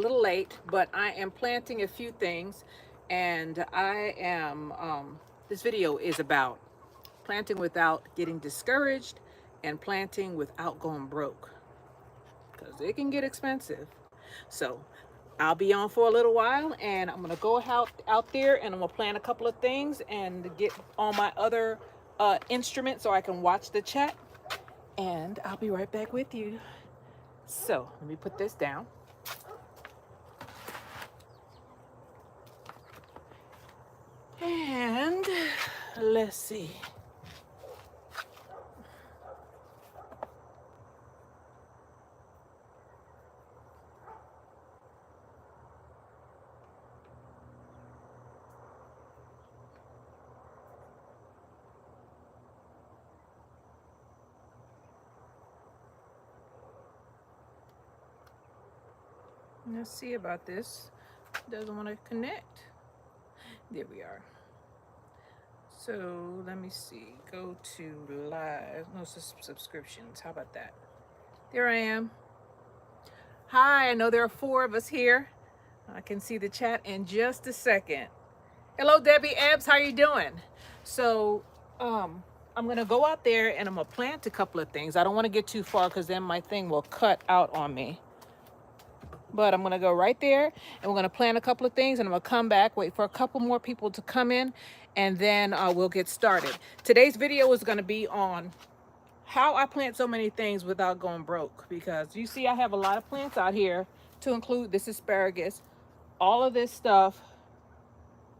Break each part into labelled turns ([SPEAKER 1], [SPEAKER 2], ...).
[SPEAKER 1] a little late, but I am planting a few things, and I am, this video is about planting without getting discouraged and planting without going broke because it can get expensive. So I'll be on for a little while, and I'm gonna go out there and I'm gonna plant a couple of things and get on my other instrument so I can watch the chat, and I'll be right back with you. So let me put this down. And let's see. Let's see about this. Doesn't want to connect. There we are. So let me see. Go to live. No subscriptions. How about that? There I am. Hi, I know there are 4 of us here. I can see the chat in just a second. Hello, Debbie Ebbs. How you doing? So, I'm gonna go out there and I'm gonna plant a couple of things. I don't want to get too far because then my thing will cut out on me. But I'm gonna go right there and we're gonna plant a couple of things, and I'm gonna come back, wait for a couple more people to come in, and then we'll get started. Today's video is gonna be on how I plant so many things without going broke, because you see I have a lot of plants out here, to include this asparagus. All of this stuff,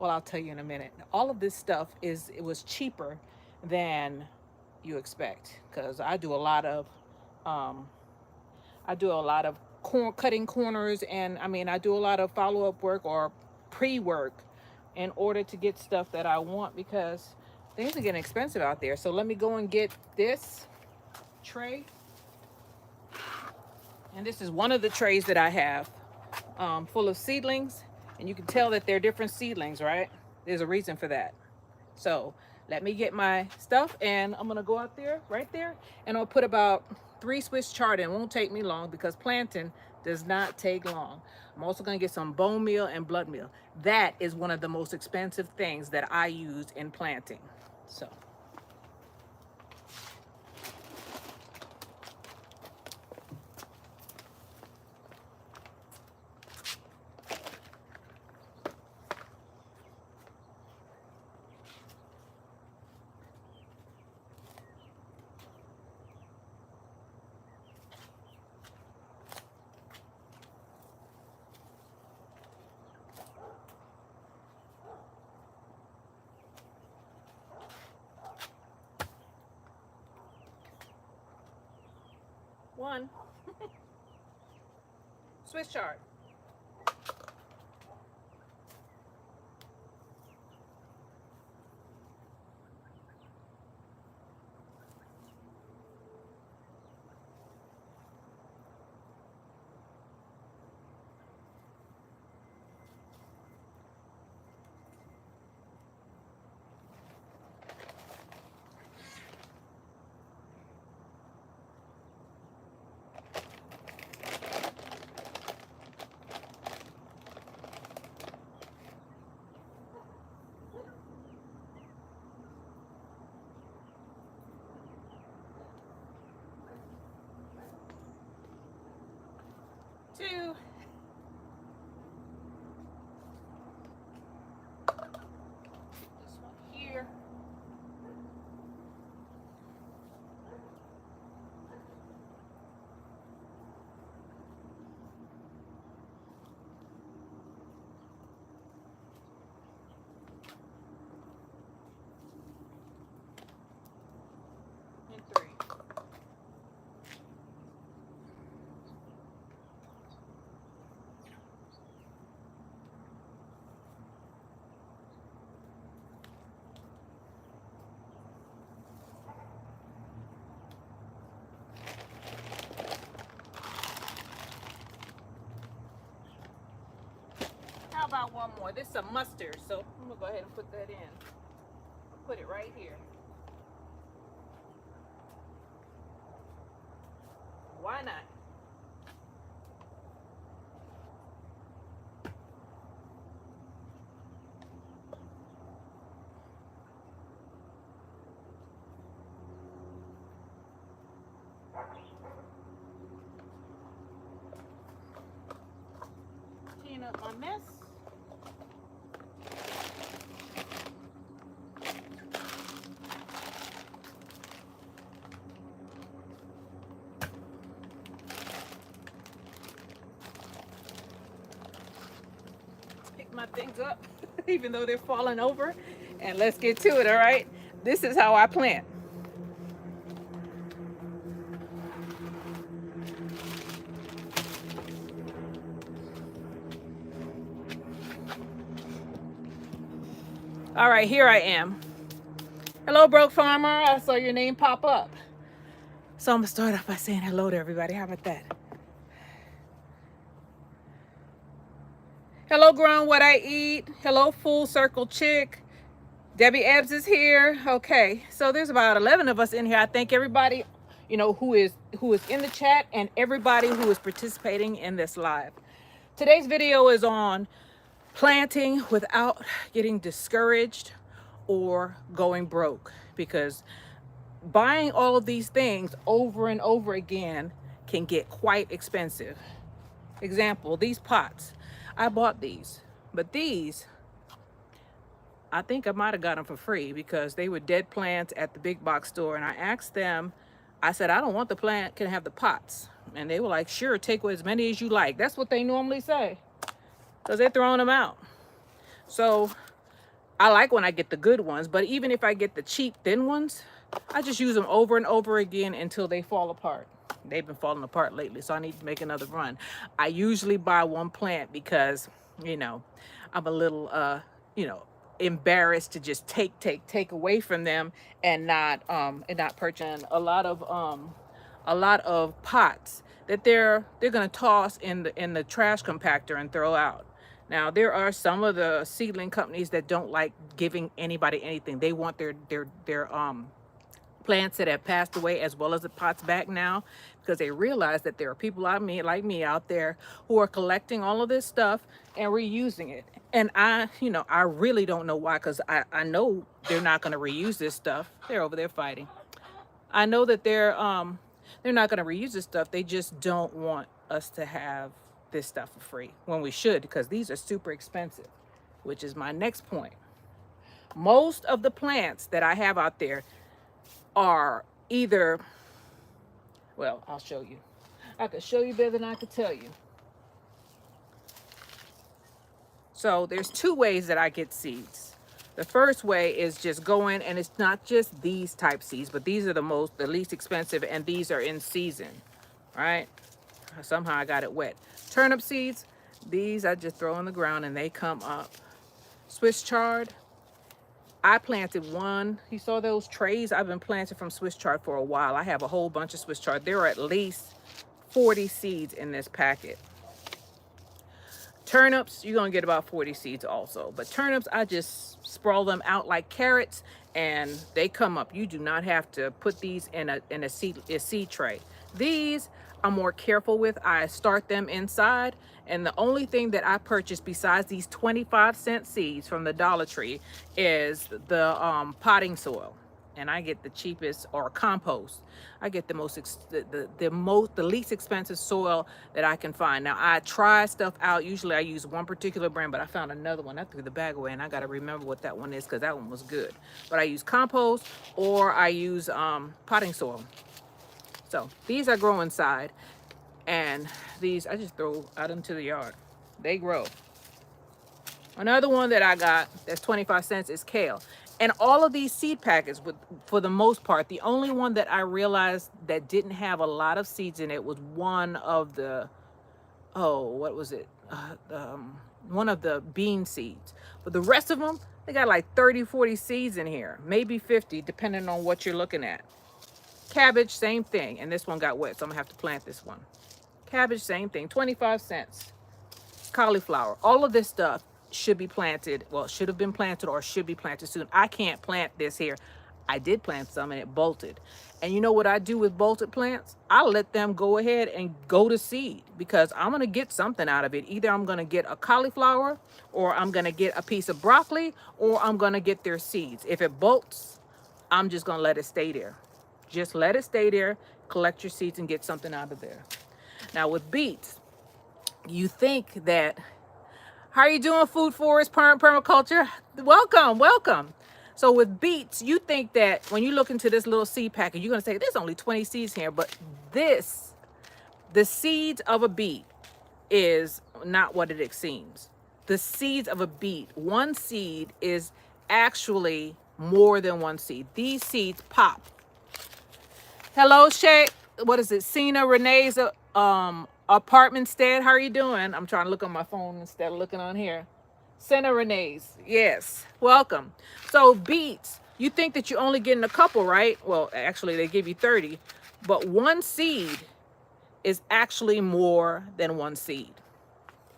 [SPEAKER 1] well, I'll tell you in a minute. All of this stuff it was cheaper than you expect, because um, I do a lot of cutting corners, and I mean I do a lot of follow-up work or pre-work in order to get stuff that I want, because things are getting expensive out there. So let me go and get this tray, and this is one of the trays that I have, full of seedlings, and you can tell that they're different seedlings, right? There's a reason for that. So let me get my stuff, and I'm gonna go out there, right there, and I'll put about 3 Swiss chard in. It won't take me long because planting does not take long. I'm also gonna get some bone meal and blood meal. That is one of the most expensive things that I use in planting. So one Swiss chard. Two. This one here. And 3. How about one more? This is a mustard, so I'm gonna go ahead and put that in. I'll put it right here. Why not? clean up my mess. Pick my things up, even though they're falling over, and let's get to it, all right? This is how I plant. All right, here I am. Hello, Broke Farmer. I saw your name pop up. So I'm gonna start off by saying hello to everybody. How about that? Hello, Grown What I Eat. Hello, Full Circle Chick. Debbie Ebbs is here. Okay, so there's about 11 of us in here. I thank everybody, who is in the chat and everybody who is participating in this live. Today's video is on planting without getting discouraged or going broke, because buying all of these things over and over again can get quite expensive. Example, these pots. I bought these, but these, I think I might have got them for free because they were dead plants at the big box store. And I asked them, I said, I don't want the plant, can I have the pots? And they were like, sure, take as many as you like. That's what they normally say, because they're throwing them out. So I like when I get the good ones, but even if I get the cheap thin ones, I just use them over and over again until they fall apart. They've been falling apart lately, so I need to make another run. I usually buy one plant because, I'm a little, embarrassed to just take away from them and not purchase a lot of pots that they're gonna toss in the trash compactor and throw out. Now, there are some of the seedling companies that don't like giving anybody anything. They want their plants that have passed away as well as the pots back now, because they realize that there are people like me out there who are collecting all of this stuff and reusing it. And I really don't know why, because I know they're not going to reuse this stuff. They're over there fighting. I know that they're not going to reuse this stuff. They just don't want us to have this stuff for free when we should, because these are super expensive, which is my next point. Most of the plants that I have out there are either, well, I'll show you. I could show you better than I could tell you. So there's two ways that I get seeds. The first way is just going, and it's not just these type seeds, but these are the least expensive, and these are in season, right? Somehow I got it wet. Turnip seeds, these I just throw in the ground and they come up. Swiss chard, I planted one. You saw those trays? I've been planting from Swiss chard for a while. I have a whole bunch of Swiss chard. There are at least 40 seeds in this packet. Turnips, you're going to get about 40 seeds also. But turnips, I just sprawl them out like carrots and they come up. You do not have to put these in a seed tray. These I'm more careful with. I start them inside, and the only thing that I purchase besides these 25-cent seeds from the Dollar Tree is the potting soil, and I get the cheapest, or compost. I get the least expensive soil that I can find. Now I try stuff out. Usually I use one particular brand, but I found another one. I threw the bag away and I got to remember what that one is, because that one was good. But I use compost, or I use potting soil. So these I grow inside, and these I just throw out into the yard. They grow. Another one that I got that's 25 cents is kale. And all of these seed packets, for the most part, the only one that I realized that didn't have a lot of seeds in it was one of the, what was it? One of the bean seeds. But the rest of them, they got like 30, 40 seeds in here, maybe 50, depending on what you're looking at. Cabbage, same thing. And this one got wet, so I'm gonna have to plant this one. Cabbage, same thing, 25 cents. Cauliflower, all of this stuff should be planted, well, should have been planted or should be planted soon. I can't plant this here. I did plant some and it bolted. And you know what I do with bolted plants? I let them go ahead and go to seed, because I'm gonna get something out of it. Either I'm gonna get a cauliflower, or I'm gonna get a piece of broccoli, or I'm gonna get their seeds. If it bolts, I'm just gonna let it stay there. Just let it stay there, collect your seeds and get something out of there. Now with beets, you think that How are you doing, food forest, permaculture? Welcome, welcome. So with beets, you think that when you look into this little seed packet, you're gonna say there's only 20 seeds here, but the seeds of a beet is not what it seems. The seeds of a beet, one seed is actually more than one seed. These seeds pop. Hello, Shay. What is it? Cena Renee's apartment stead. How are you doing? I'm trying to look on my phone instead of looking on here. Cena Renee's. Yes. Welcome. So beets, you think that you're only getting a couple, right? Well, actually they give you 30, but one seed is actually more than one seed.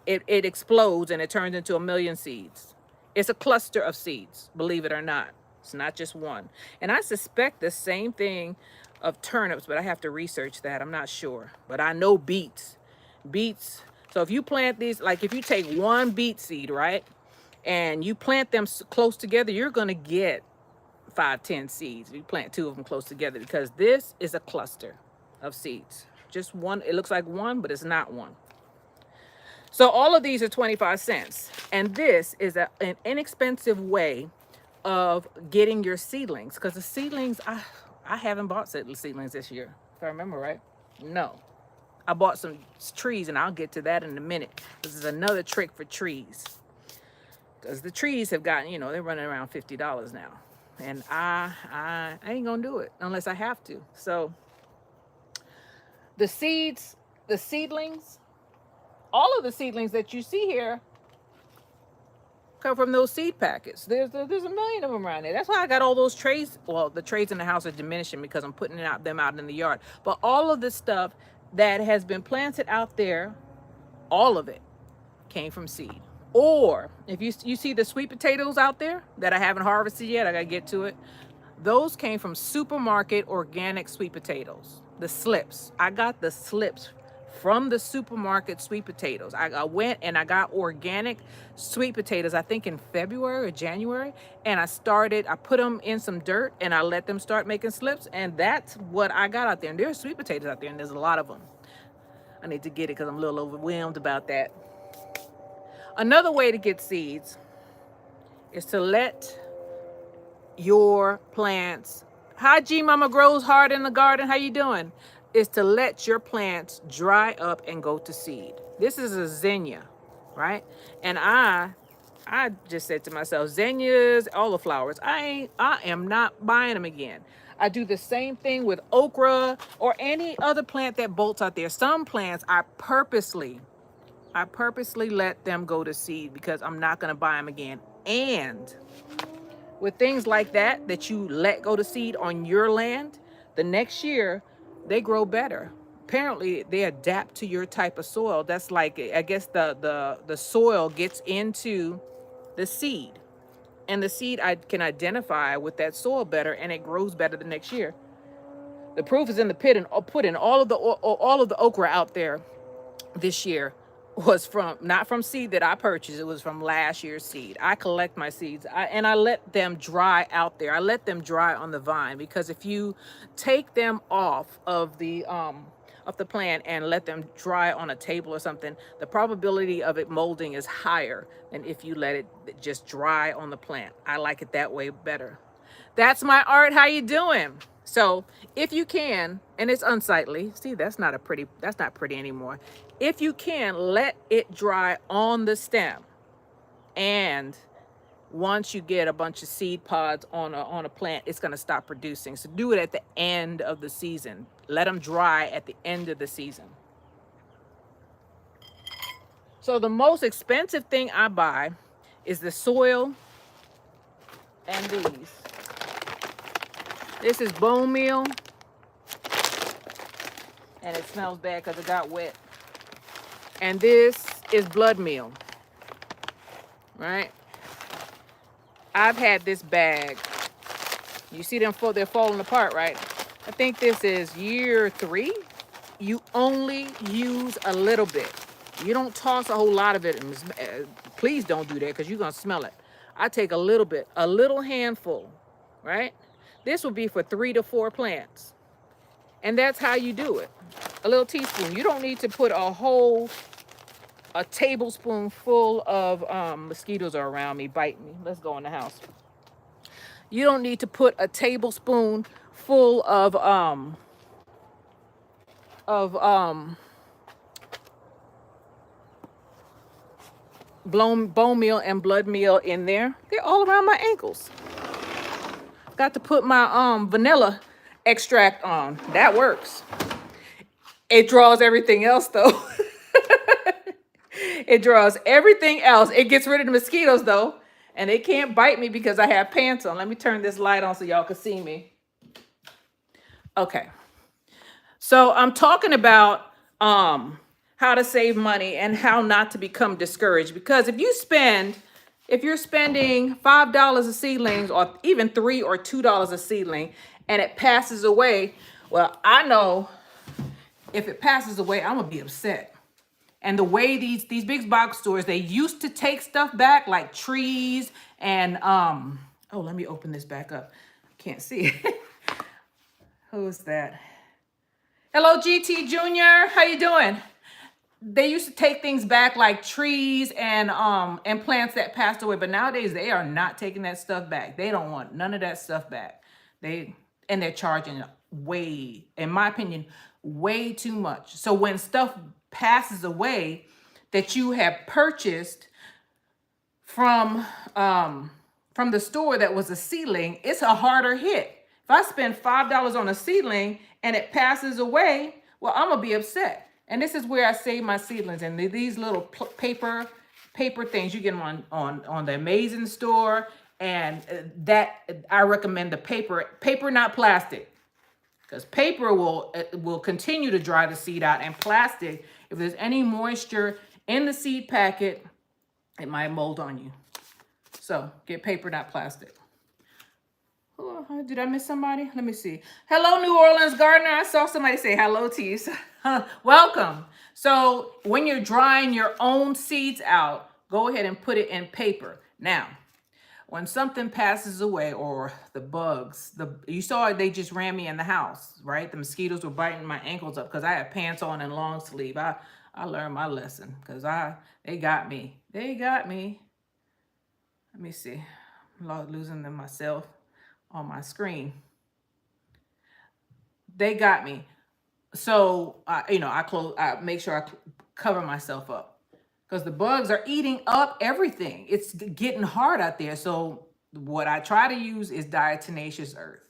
[SPEAKER 1] It explodes and it turns into a million seeds. It's a cluster of seeds, believe it or not. It's not just one. And I suspect the same thing of turnips, but I have to research that. I'm not sure. But I know beets. Beets. So if you plant these, like if you take one beet seed, right, and you plant them close together, you're going to get 5-10 seeds. You plant two of them close together because this is a cluster of seeds. Just one. It looks like one, but it's not one. So all of these are 25 cents. And this is an inexpensive way of getting your seedlings. Because the seedlings, I haven't bought seedlings this year, if I remember right. No. I bought some trees, and I'll get to that in a minute. This is another trick for trees. Because the trees have gotten, you know, they're running around $50 now. And I ain't going to do it unless I have to. So the seeds, the seedlings, all of the seedlings that you see here come from those seed packets. There's a million of them around there. That's why I got all those trays. Well, the trays in the house are diminishing because I'm putting them out in the yard. But all of this stuff that has been planted out there, all of it came from seed. Or if you see the sweet potatoes out there that I haven't harvested yet, I gotta get to it. Those came from supermarket organic sweet potatoes. The slips. I got the slips from the supermarket sweet potatoes. I went and I got organic sweet potatoes, I think in February or January. And I put them in some dirt and I let them start making slips. And that's what I got out there. And there's sweet potatoes out there and there's a lot of them. I need to get it because I'm a little overwhelmed about that. Another way to get seeds is to let your plants, hi G Mama Grows Hard in the Garden, how you doing? Is to let your plants dry up and go to seed. This is a zinnia, right? And I just said to myself, zinnias, all the flowers, I am not buying them again. I do the same thing with okra or any other plant that bolts out there. Some plants I purposely let them go to seed because I'm not going to buy them again. And with things like that you let go to seed on your land, the next year they grow better. Apparently they adapt to your type of soil. That's like, I guess the soil gets into the seed, and the seed I can identify with that soil better, and it grows better the next year. The proof is in the pit, and putting all of the okra out there this year was not from seed that I purchased. It was from last year's seed. I collect my seeds and I let them dry out there. I let them dry on the vine, because if you take them off of the plant and let them dry on a table or something, the probability of it molding is higher than if you let it just dry on the plant. I like it that way better. That's my art. How you doing? So if you can, and it's unsightly, see, that's not pretty anymore. If you can, let it dry on the stem. And once you get a bunch of seed pods on a plant, it's going to stop producing. So do it at the end of the season. Let them dry at the end of the season. So the most expensive thing I buy is the soil and these. This is bone meal, and it smells bad because it got wet. And this is blood meal, right? I've had this bag. You see them, they're falling apart, right? I think this is year 3. You only use a little bit. You don't toss a whole lot of it. Please don't do that because you're going to smell it. I take a little bit, a little handful, right? This will be for 3 to 4 plants. And that's how you do it. A little teaspoon. You don't need to put a whole a tablespoon full of mosquitoes are around me biting me. Let's go in the house. You don't need to put a tablespoon full of bone meal and blood meal in there. They're all around my ankles. Got to put my vanilla extract on. That works. It draws everything else though. It draws everything else. It gets rid of the mosquitoes though. And they can't bite me because I have pants on. Let me turn this light on so y'all can see me. Okay. So I'm talking about how to save money and how not to become discouraged. Because if you're spending $5 a seedling or even $3 or $2 a seedling and it passes away, well, I know if it passes away, I'm gonna be upset. And the way these big box stores, they used to take stuff back like trees and oh, let me open this back up. Can't see it. Who's that? Hello, GT Junior. How you doing? They used to take things back like trees and plants that passed away, but nowadays they are not taking that stuff back. They don't want none of that stuff back. They're charging way, in my opinion, way too much. So when stuff passes away that you have purchased from the store that was a seedling, it's a harder hit. If I spend $5 on a seedling and it passes away, well, I'm gonna be upset. And this is where I save my seedlings. And these little paper things, you get them on the Amazing store. And that I recommend the paper, not plastic. Because paper will continue to dry the seed out, and plastic, if there's any moisture in the seed packet, it might mold on you. So get paper, not plastic. Oh, did I miss somebody? Let me see. Hello, New Orleans Gardener. I saw somebody say hello to you. Welcome. So when you're drying your own seeds out, go ahead and put it in paper. Now, when something passes away, or the bugs, you saw they just ran me in the house, right? The mosquitoes were biting my ankles up because I had pants on and long sleeve. I learned my lesson because they got me. They got me. Let me see. I'm losing them myself on my screen. They got me. So I make sure I cover myself up. Because the bugs are eating up everything. It's getting hard out there. So what I try to use is diatomaceous earth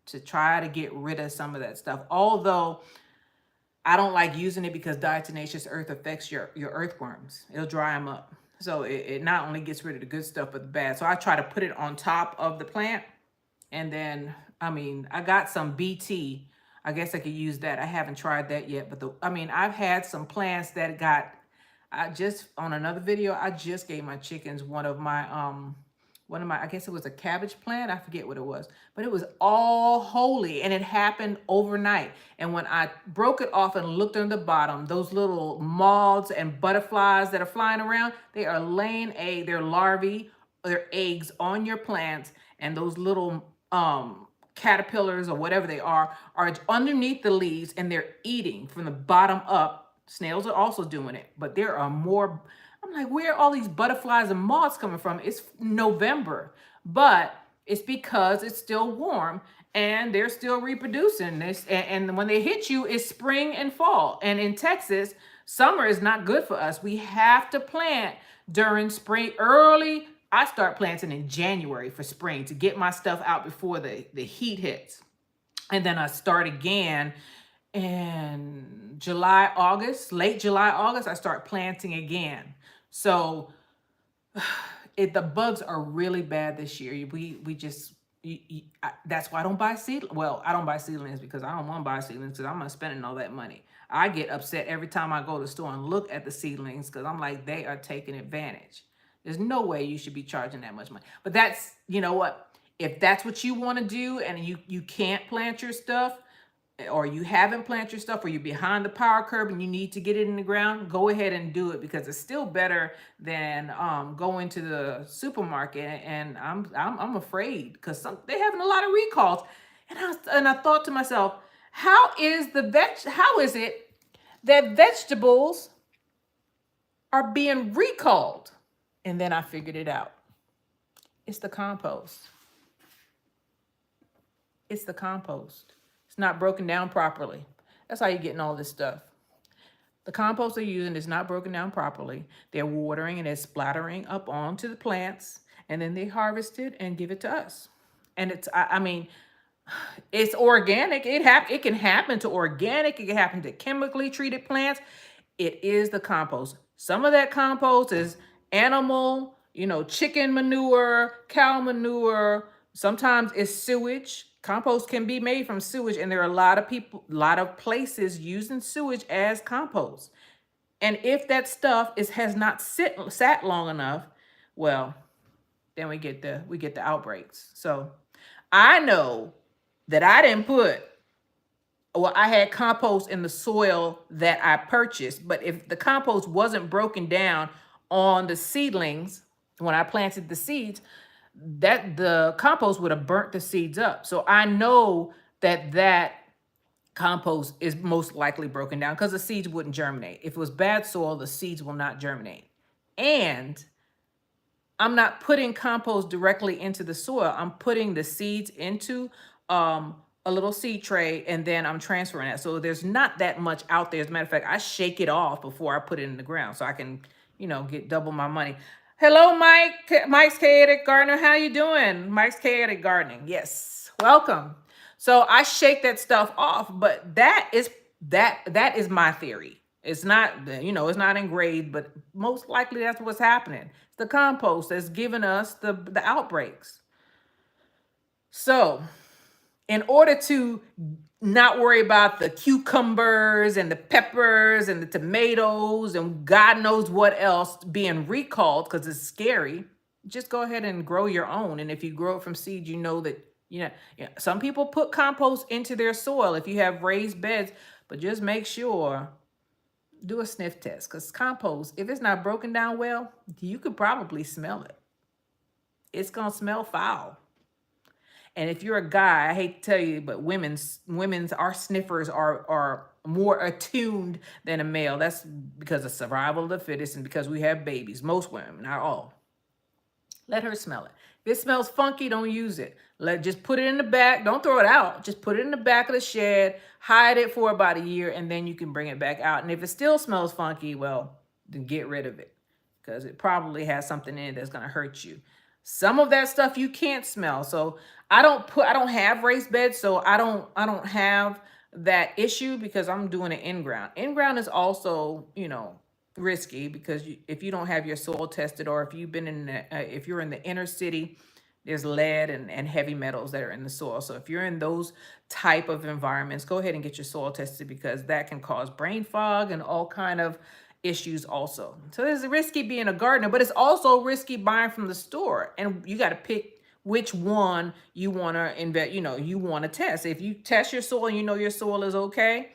[SPEAKER 1] to try to get rid of some of that stuff. Although I don't like using it because diatomaceous earth affects your earthworms. It'll dry them up. So it not only gets rid of the good stuff, but the bad. So I try to put it on top of the plant. And then, I got some BT. I guess I could use that. I haven't tried that yet. But I've had some plants that got, on another video, I just gave my chickens one of my, I guess it was a cabbage plant. I forget what it was, but it was all holy and it happened overnight. And when I broke it off and looked on the bottom, those little moths and butterflies that are flying around, they are laying their larvae, their eggs on your plants. And those little, caterpillars or whatever they are underneath the leaves, and they're eating from the bottom up. Snails are also doing it, but there are more. I'm like, where are all these butterflies and moths coming from? It's November, but it's because it's still warm and they're still reproducing this. And when they hit you, it's spring and fall. And in Texas, summer is not good for us. We have to plant during spring early. I start planting in January for spring to get my stuff out before the heat hits. And then I start again in July, August, late July, August, I start planting again. So the bugs are really bad this year. That's why I don't buy seedlings. Well, I don't buy seedlings because I don't want to buy seedlings because I'm not spending all that money. I get upset every time I go to the store and look at the seedlings because I'm like, they are taking advantage. There's no way you should be charging that much money. But that's, you know what? If that's what you want to do and you can't plant your stuff, or you haven't planted your stuff, or you're behind the power curve and you need to get it in the ground, go ahead and do it because it's still better than going to the supermarket. And I'm afraid because they're having a lot of recalls. And I thought to myself, how is it that vegetables are being recalled. And then I figured it out. It's the compost. It's the compost. It's not broken down properly. That's how you're getting all this stuff. The compost they're using is not broken down properly. They're watering and it's splattering up onto the plants, and then they harvest it and give it to us. And I mean, it's organic. It can happen to organic. It can happen to chemically treated plants. It is the compost. Some of that compost is animal, chicken manure, cow manure. Sometimes it's sewage. Compost can be made from sewage, and there are a lot of people, a lot of places using sewage as compost. And if that stuff has not sat long enough, well, then we get the outbreaks. So I know that I had compost in the soil that I purchased, but if the compost wasn't broken down on the seedlings when I planted the seeds, that the compost would have burnt the seeds up. So I know that compost is most likely broken down because the seeds wouldn't germinate. If it was bad soil, the seeds will not germinate. And I'm not putting compost directly into the soil. I'm putting the seeds into a little seed tray, and then I'm transferring that. So there's not that much out there. As a matter of fact, I shake it off before I put it in the ground so I can, get double my money. Hello, Mike. Mike's Chaotic Gardener. How you doing? Mike's Chaotic Gardening. Yes, welcome. So I shake that stuff off, but that is my theory. It's not, it's not engraved, but most likely that's what's happening. It's the compost that's giving us the outbreaks. So in order to not worry about the cucumbers and the peppers and the tomatoes and God knows what else being recalled because it's scary, just go ahead and grow your own. And if you grow it from seed, some people put compost into their soil if you have raised beds, but just make sure, do a sniff test, because compost, if it's not broken down well, you could probably smell it. It's going to smell foul. And if you're a guy, I hate to tell you, but our sniffers are more attuned than a male. That's because of survival of the fittest and because we have babies. Most women, not all. Let her smell it. If it smells funky, don't use it. Just put it in the back. Don't throw it out. Just put it in the back of the shed, hide it for about a year, and then you can bring it back out. And if it still smells funky, well, then get rid of it because it probably has something in it that's going to hurt you. Some of that stuff you can't smell. So I don't have raised beds, so I don't have that issue because I'm doing it in ground. In ground is also, risky because if you don't have your soil tested, or if you've been if you're in the inner city, there's lead and heavy metals that are in the soil. So if you're in those type of environments, go ahead and get your soil tested because that can cause brain fog and all kind of issues also. So it's risky being a gardener, but it's also risky buying from the store. And you got to pick which one you want to invest, you want to test. If you test your soil and your soil is okay,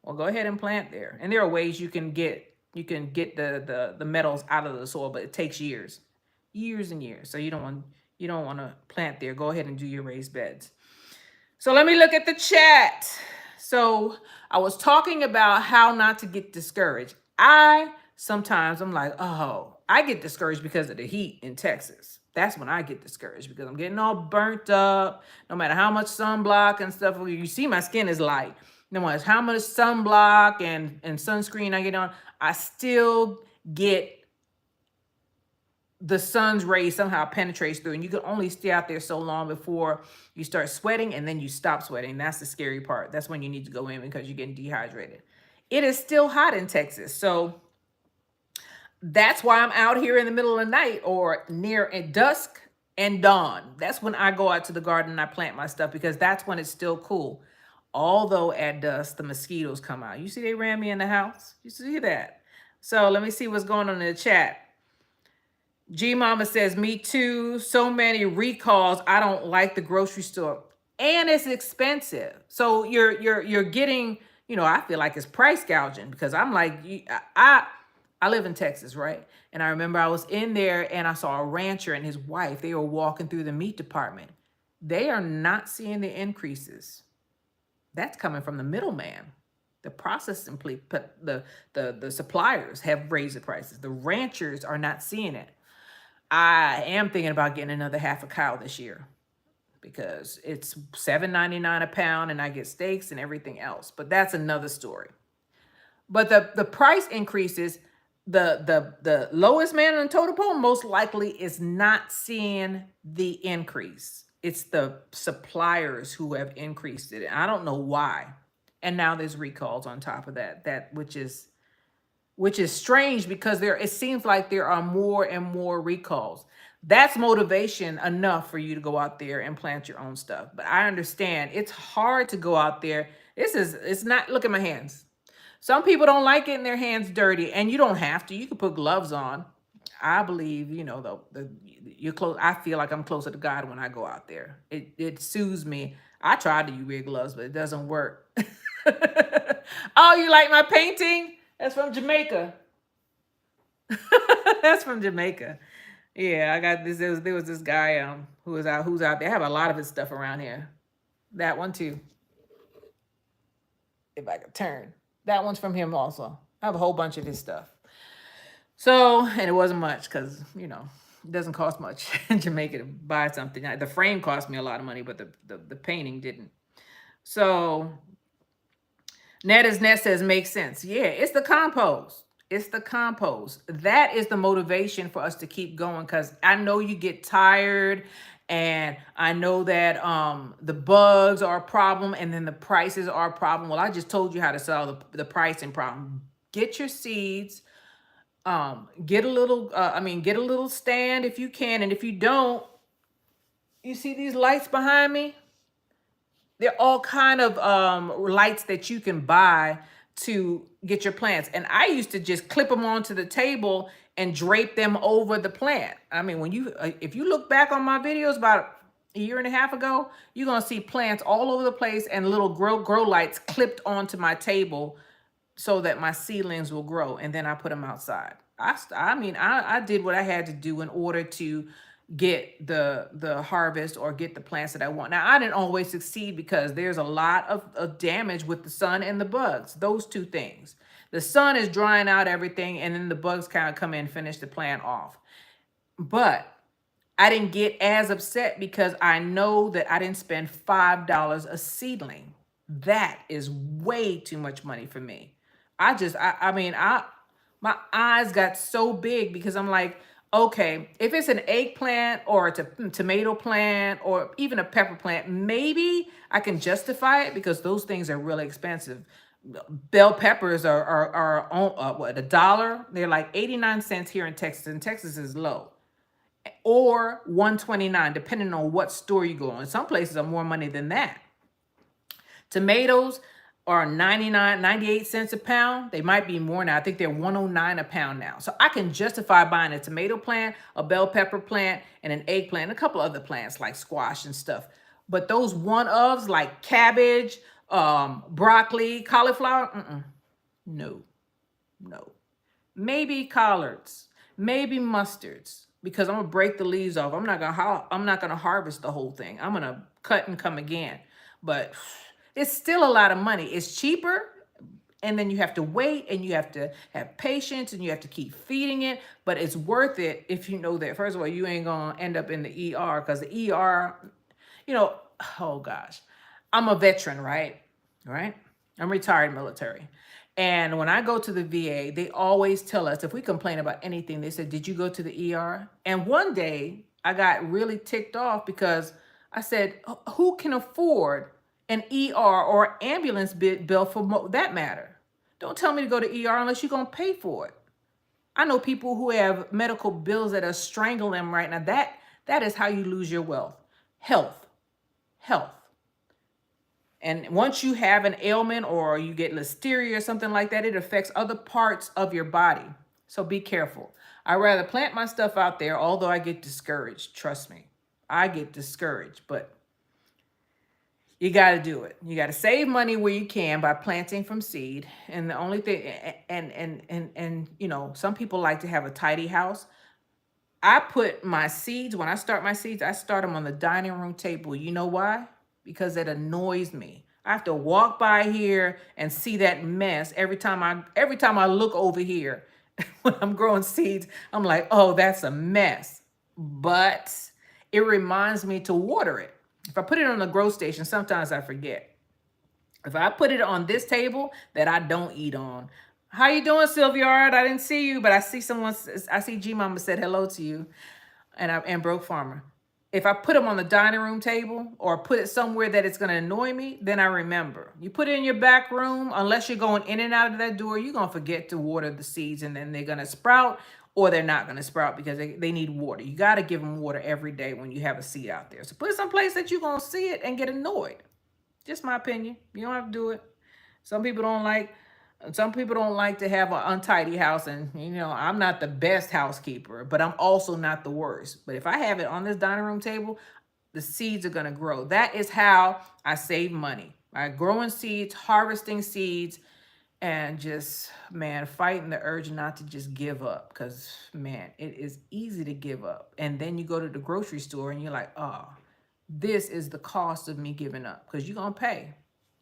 [SPEAKER 1] well, go ahead and plant there. And there are ways you can get the metals out of the soil, but it takes years and years. So you don't want to plant there. Go ahead and do your raised beds. So let me look at the chat. So I was talking about how not to get discouraged. Sometimes I'm like, oh, I get discouraged because of the heat in Texas. That's when I get discouraged because I'm getting all burnt up. No matter how much sunblock and stuff, you see my skin is light. No matter how much sunblock and sunscreen I get on, I still get the sun's rays somehow penetrates through, and you can only stay out there so long before you start sweating, and then you stop sweating. That's the scary part. That's when you need to go in because you're getting dehydrated. It is still hot in Texas, so that's why I'm out here in the middle of the night or near at dusk and dawn. That's when I go out to the garden and I plant my stuff because that's when it's still cool. Although at dusk, the mosquitoes come out. You see they ran me in the house? You see that? So let me see what's going on in the chat. G Mama says, me too. So many recalls. I don't like the grocery store. And it's expensive. So you're getting, I feel like it's price gouging because I'm like, I live in Texas, right? And I remember I was in there and I saw a rancher and his wife. They were walking through the meat department. They are not seeing the increases. That's coming from the middleman. The processing the suppliers have raised the prices. The ranchers are not seeing it. I am thinking about getting another half a cow this year because it's $7.99 a pound and I get steaks and everything else. But that's another story. But the price increases, the lowest man on the totem pole most likely is not seeing the increase. It's the suppliers who have increased it. And I don't know why. And now there's recalls on top of that, which is strange because it seems like there are more and more recalls. That's motivation enough for you to go out there and plant your own stuff. But I understand it's hard to go out there. It's not, look at my hands. Some people don't like getting their hands dirty, and you don't have to. You can put gloves on. I believe, you're close. I feel like I'm closer to God when I go out there. It soothes me. I tried to use wear gloves, but it doesn't work. Oh, you like my painting? That's from Jamaica. That's from Jamaica. Yeah, I got this. There was this guy who's out there. I have a lot of his stuff around here. That one too. If I could turn. That one's from him also. I have a whole bunch of his stuff. So, and it wasn't much because, it doesn't cost much in Jamaica to buy something. The frame cost me a lot of money, but the painting didn't. So, Net says, makes sense. Yeah, it's the compost. It's the compost. That is the motivation for us to keep going, because I know you get tired, and I know that the bugs are a problem, and then the prices are a problem. Well, I just told you how to solve the pricing problem. Get your seeds. Get a little stand if you can. And if you don't, you see these lights behind me? They're all kind of lights that you can buy to get your plants. And I used to just clip them onto the table and drape them over the plant. I mean, if you look back on my videos about a year and a half ago, you're going to see plants all over the place and little grow lights clipped onto my table so that my seedlings will grow, and then I put them outside. I did what I had to do in order to get the harvest or get the plants that I want. Now, I didn't always succeed because there's a lot of damage with the sun and the bugs, those two things. The sun is drying out everything, and then the bugs kind of come in and finish the plant off. But I didn't get as upset because I know that I didn't spend $5 a seedling. That is way too much money for me. My eyes got so big because I'm like, okay, if it's an eggplant or it's a tomato plant or even a pepper plant, maybe I can justify it because those things are really expensive. Bell peppers are on what, $1? They're like 89 cents here in Texas, and Texas is low. Or 129, depending on what store you go on. Some places are more money than that. Tomatoes are 98 cents a pound. They might be more now. I think they're 109 a pound now. So I can justify buying a tomato plant, a bell pepper plant, and an eggplant, and a couple other plants like squash and stuff. But those one-ofs like cabbage, broccoli, cauliflower, no. Maybe collards, maybe mustards, because I'm gonna break the leaves off. I'm not gonna harvest the whole thing. I'm gonna cut and come again. But it's still a lot of money. It's cheaper, and then you have to wait, and you have to have patience, and you have to keep feeding it. But it's worth it if you know that, first of all, you ain't gonna end up in the ER, because the ER, oh gosh, I'm a veteran, right? I'm retired military. And when I go to the VA, they always tell us, if we complain about anything, they said, did you go to the ER? And one day I got really ticked off because I said, who can afford an ER or ambulance bill for that matter? Don't tell me to go to ER unless you're going to pay for it. I know people who have medical bills that are strangling them right now. That is how you lose your wealth. Health. And once you have an ailment or you get listeria or something like that, it affects other parts of your body. So be careful. I'd rather plant my stuff out there, although I get discouraged. Trust me, I get discouraged, but you got to do it. You got to save money where you can by planting from seed. And the only thing, and some people like to have a tidy house. I put my seeds, when I start my seeds, I start them on the dining room table. You know why? Because it annoys me. I have to walk by here and see that mess every time I look over here when I'm growing seeds. I'm like, oh, that's a mess. But it reminds me to water it. If I put it on the grow station, sometimes I forget. If I put it on this table that I don't eat on. How you doing, Sylvia? I didn't see you, but I see someone. I see G Mama said hello to you, and Broke Farmer. If I put them on the dining room table or put it somewhere that it's going to annoy me, then I remember. You put it in your back room, unless you're going in and out of that door, you're going to forget to water the seeds, and then they're going to sprout or they're not going to sprout because they need water. You got to give them water every day when you have a seed out there. So put it someplace that you're going to see it and get annoyed. Just my opinion. You don't have to do it. Some people don't like to have an untidy house, and I'm not the best housekeeper, but I'm also not the worst. But if I have it on this dining room table, the seeds are going to grow. That is how I save money. By growing seeds, harvesting seeds, and just, man, fighting the urge not to just give up, because, man, it is easy to give up. And then you go to the grocery store and you're like, oh, this is the cost of me giving up, because you're going to pay.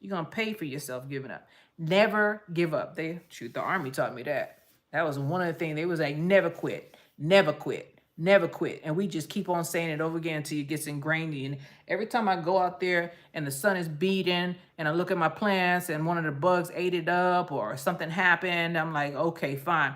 [SPEAKER 1] You're going to pay for yourself giving up. Never give up. The Army taught me that. That was one of the things. They was like, never quit, never quit, never quit. And we just keep on saying it over again until it gets ingrained in you. Every time I go out there and the sun is beating and I look at my plants and one of the bugs ate it up or something happened, I'm like, okay, fine.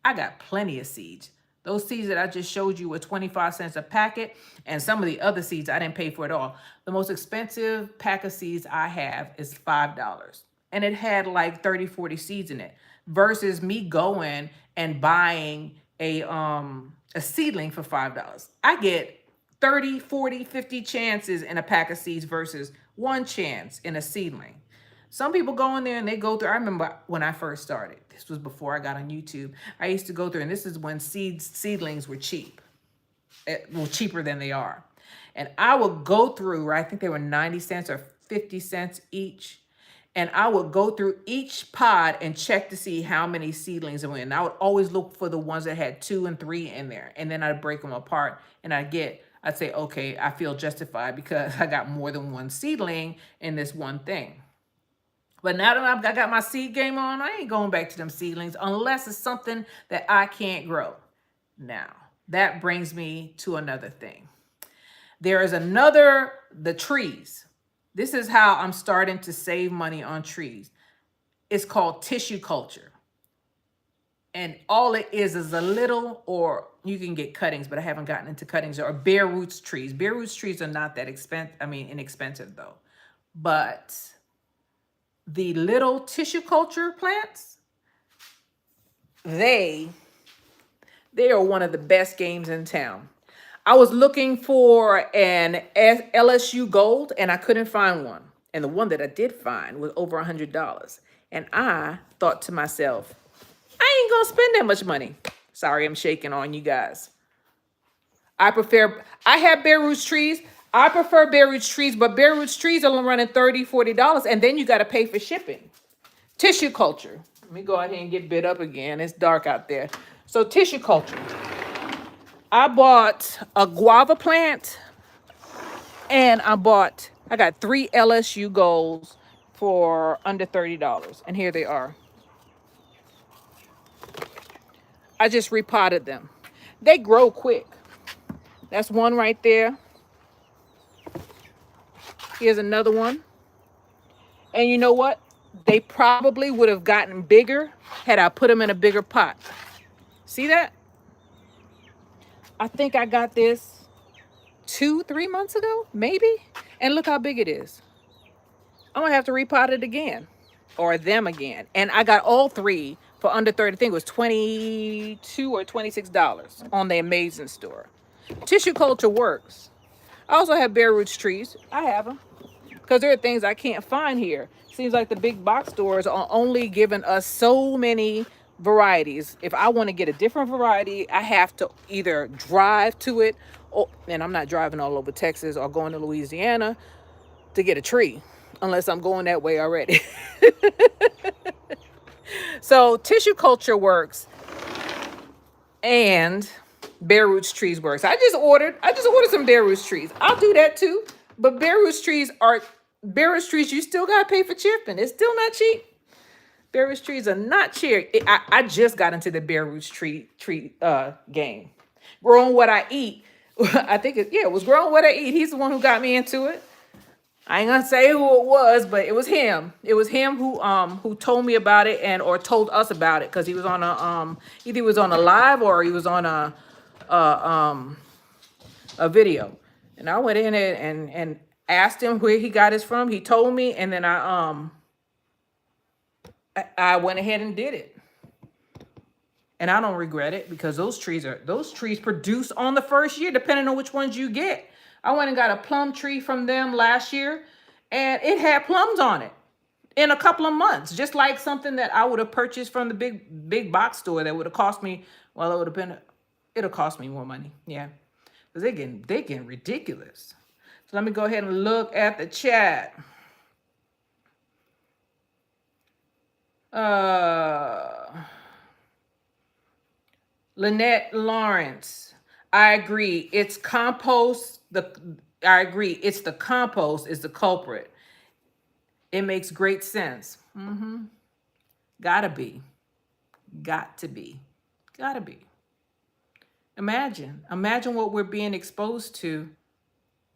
[SPEAKER 1] I got plenty of seeds. Those seeds that I just showed you were 25 cents a packet, and some of the other seeds I didn't pay for at all. The most expensive pack of seeds I have is $5, and it had like 30, 40 seeds in it, versus me going and buying a seedling for $5. I get 30, 40, 50 chances in a pack of seeds versus one chance in a seedling. Some people go in there and they go through. I remember when I first started. This was before I got on YouTube. I used to go through, and this is when seedlings were cheap. Well, cheaper than they are. And I would go through, I think they were 90 cents or 50 cents each. And I would go through each pod and check to see how many seedlings are in. And I would always look for the ones that had 2 and 3 in there. And then I'd break them apart, and I'd say, okay, I feel justified because I got more than one seedling in this one thing. But now that I got my seed game on, I ain't going back to them seedlings unless it's something that I can't grow. Now, that brings me to another thing. There is the trees. This is how I'm starting to save money on trees. It's called tissue culture. And all it is a little, or you can get cuttings, but I haven't gotten into cuttings, or bare roots trees. Bare roots trees are not that inexpensive though. But the little tissue culture plants, they are one of the best games in town. I was looking for an LSU Gold, and I couldn't find one. And the one that I did find was over $100. And I thought to myself, I ain't gonna spend that much money. Sorry, I'm shaking on you guys. I have bare roots trees. I prefer bare roots trees, but bare roots trees are running $30, $40, and then you got to pay for shipping. Tissue culture. Let me go out here and get bit up again. It's dark out there. So tissue culture. I bought a guava plant, and I got 3 LSU Golds for under $30, and here they are. I just repotted them. They grow quick. That's one right there. Here's another one. And you know what? They probably would have gotten bigger had I put them in a bigger pot. See that? I think I got this 2-3 months ago, maybe. And look how big it is. I'm going to have to repot it again, or them again. And I got all 3 for under 30. I think it was $22 or $26 on the Amazing store. Tissue culture works. I also have bare roots trees. I have them because there are things I can't find here. Seems like the big box stores are only giving us so many varieties. If I want to get a different variety, I have to either drive to it, and I'm not driving all over Texas or going to Louisiana to get a tree, unless I'm going that way already. So tissue culture works, and bare roots trees works. I just ordered some bare roots trees. I'll do that too. But bare roots trees are Berries trees, you still gotta pay for chipping. It's still not cheap. Berries trees are not cheap. I just got into the bare roots tree game. Growing What I Eat. I think it was Growing What I Eat. He's the one who got me into it. I ain't gonna say who it was, but it was him. It was him who told me about it and or told us about it because he was on either he was on a live or he was on a um a video. And I went in and asked him where he got his from. He told me, and then I went ahead and did it. And I don't regret it because those trees produce on the first year, depending on which ones you get. I went and got a plum tree from them last year, and it had plums on it in a couple of months, just like something that I would have purchased from the big box store that would have cost me. Well, it'll cost me more money, yeah, because they getting ridiculous. So let me go ahead and look at the chat. Lynette Lawrence, I agree. It's compost. I agree. It's the compost is the culprit. It makes great sense. Gotta be. Got to be. Gotta be. Imagine what we're being exposed to,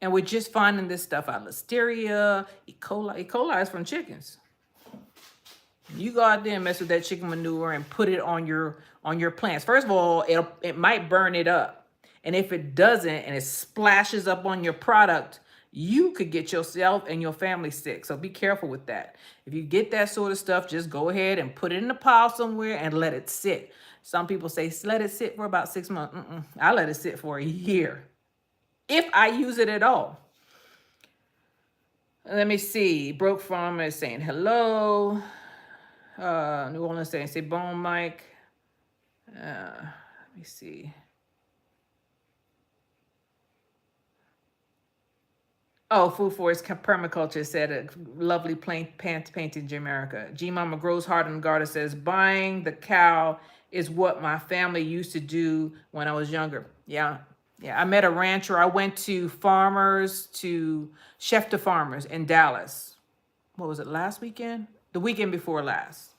[SPEAKER 1] and we're just finding this stuff out. Listeria, E. coli. E. coli is from chickens. You go out there and mess with that chicken manure and put it on your plants. First of all, it might burn it up. And if it doesn't and it splashes up on your product, you could get yourself and your family sick. So be careful with that. If you get that sort of stuff, just go ahead and put it in a pile somewhere and let it sit. Some people say, let it sit for about 6 months. I let it sit for a year, if I use it at all. Let me see. Broke Farmer is saying hello. New Orleans saying, say bon, Mike. Let me see. Oh, Food Forest Permaculture said a lovely painting Jamerica. G Mama Grows Hard and Garter says, buying the cow is what my family used to do when I was younger. Yeah. Yeah. I met a rancher. I went to Chef to Farmers in Dallas. What was it, last weekend? The weekend before last.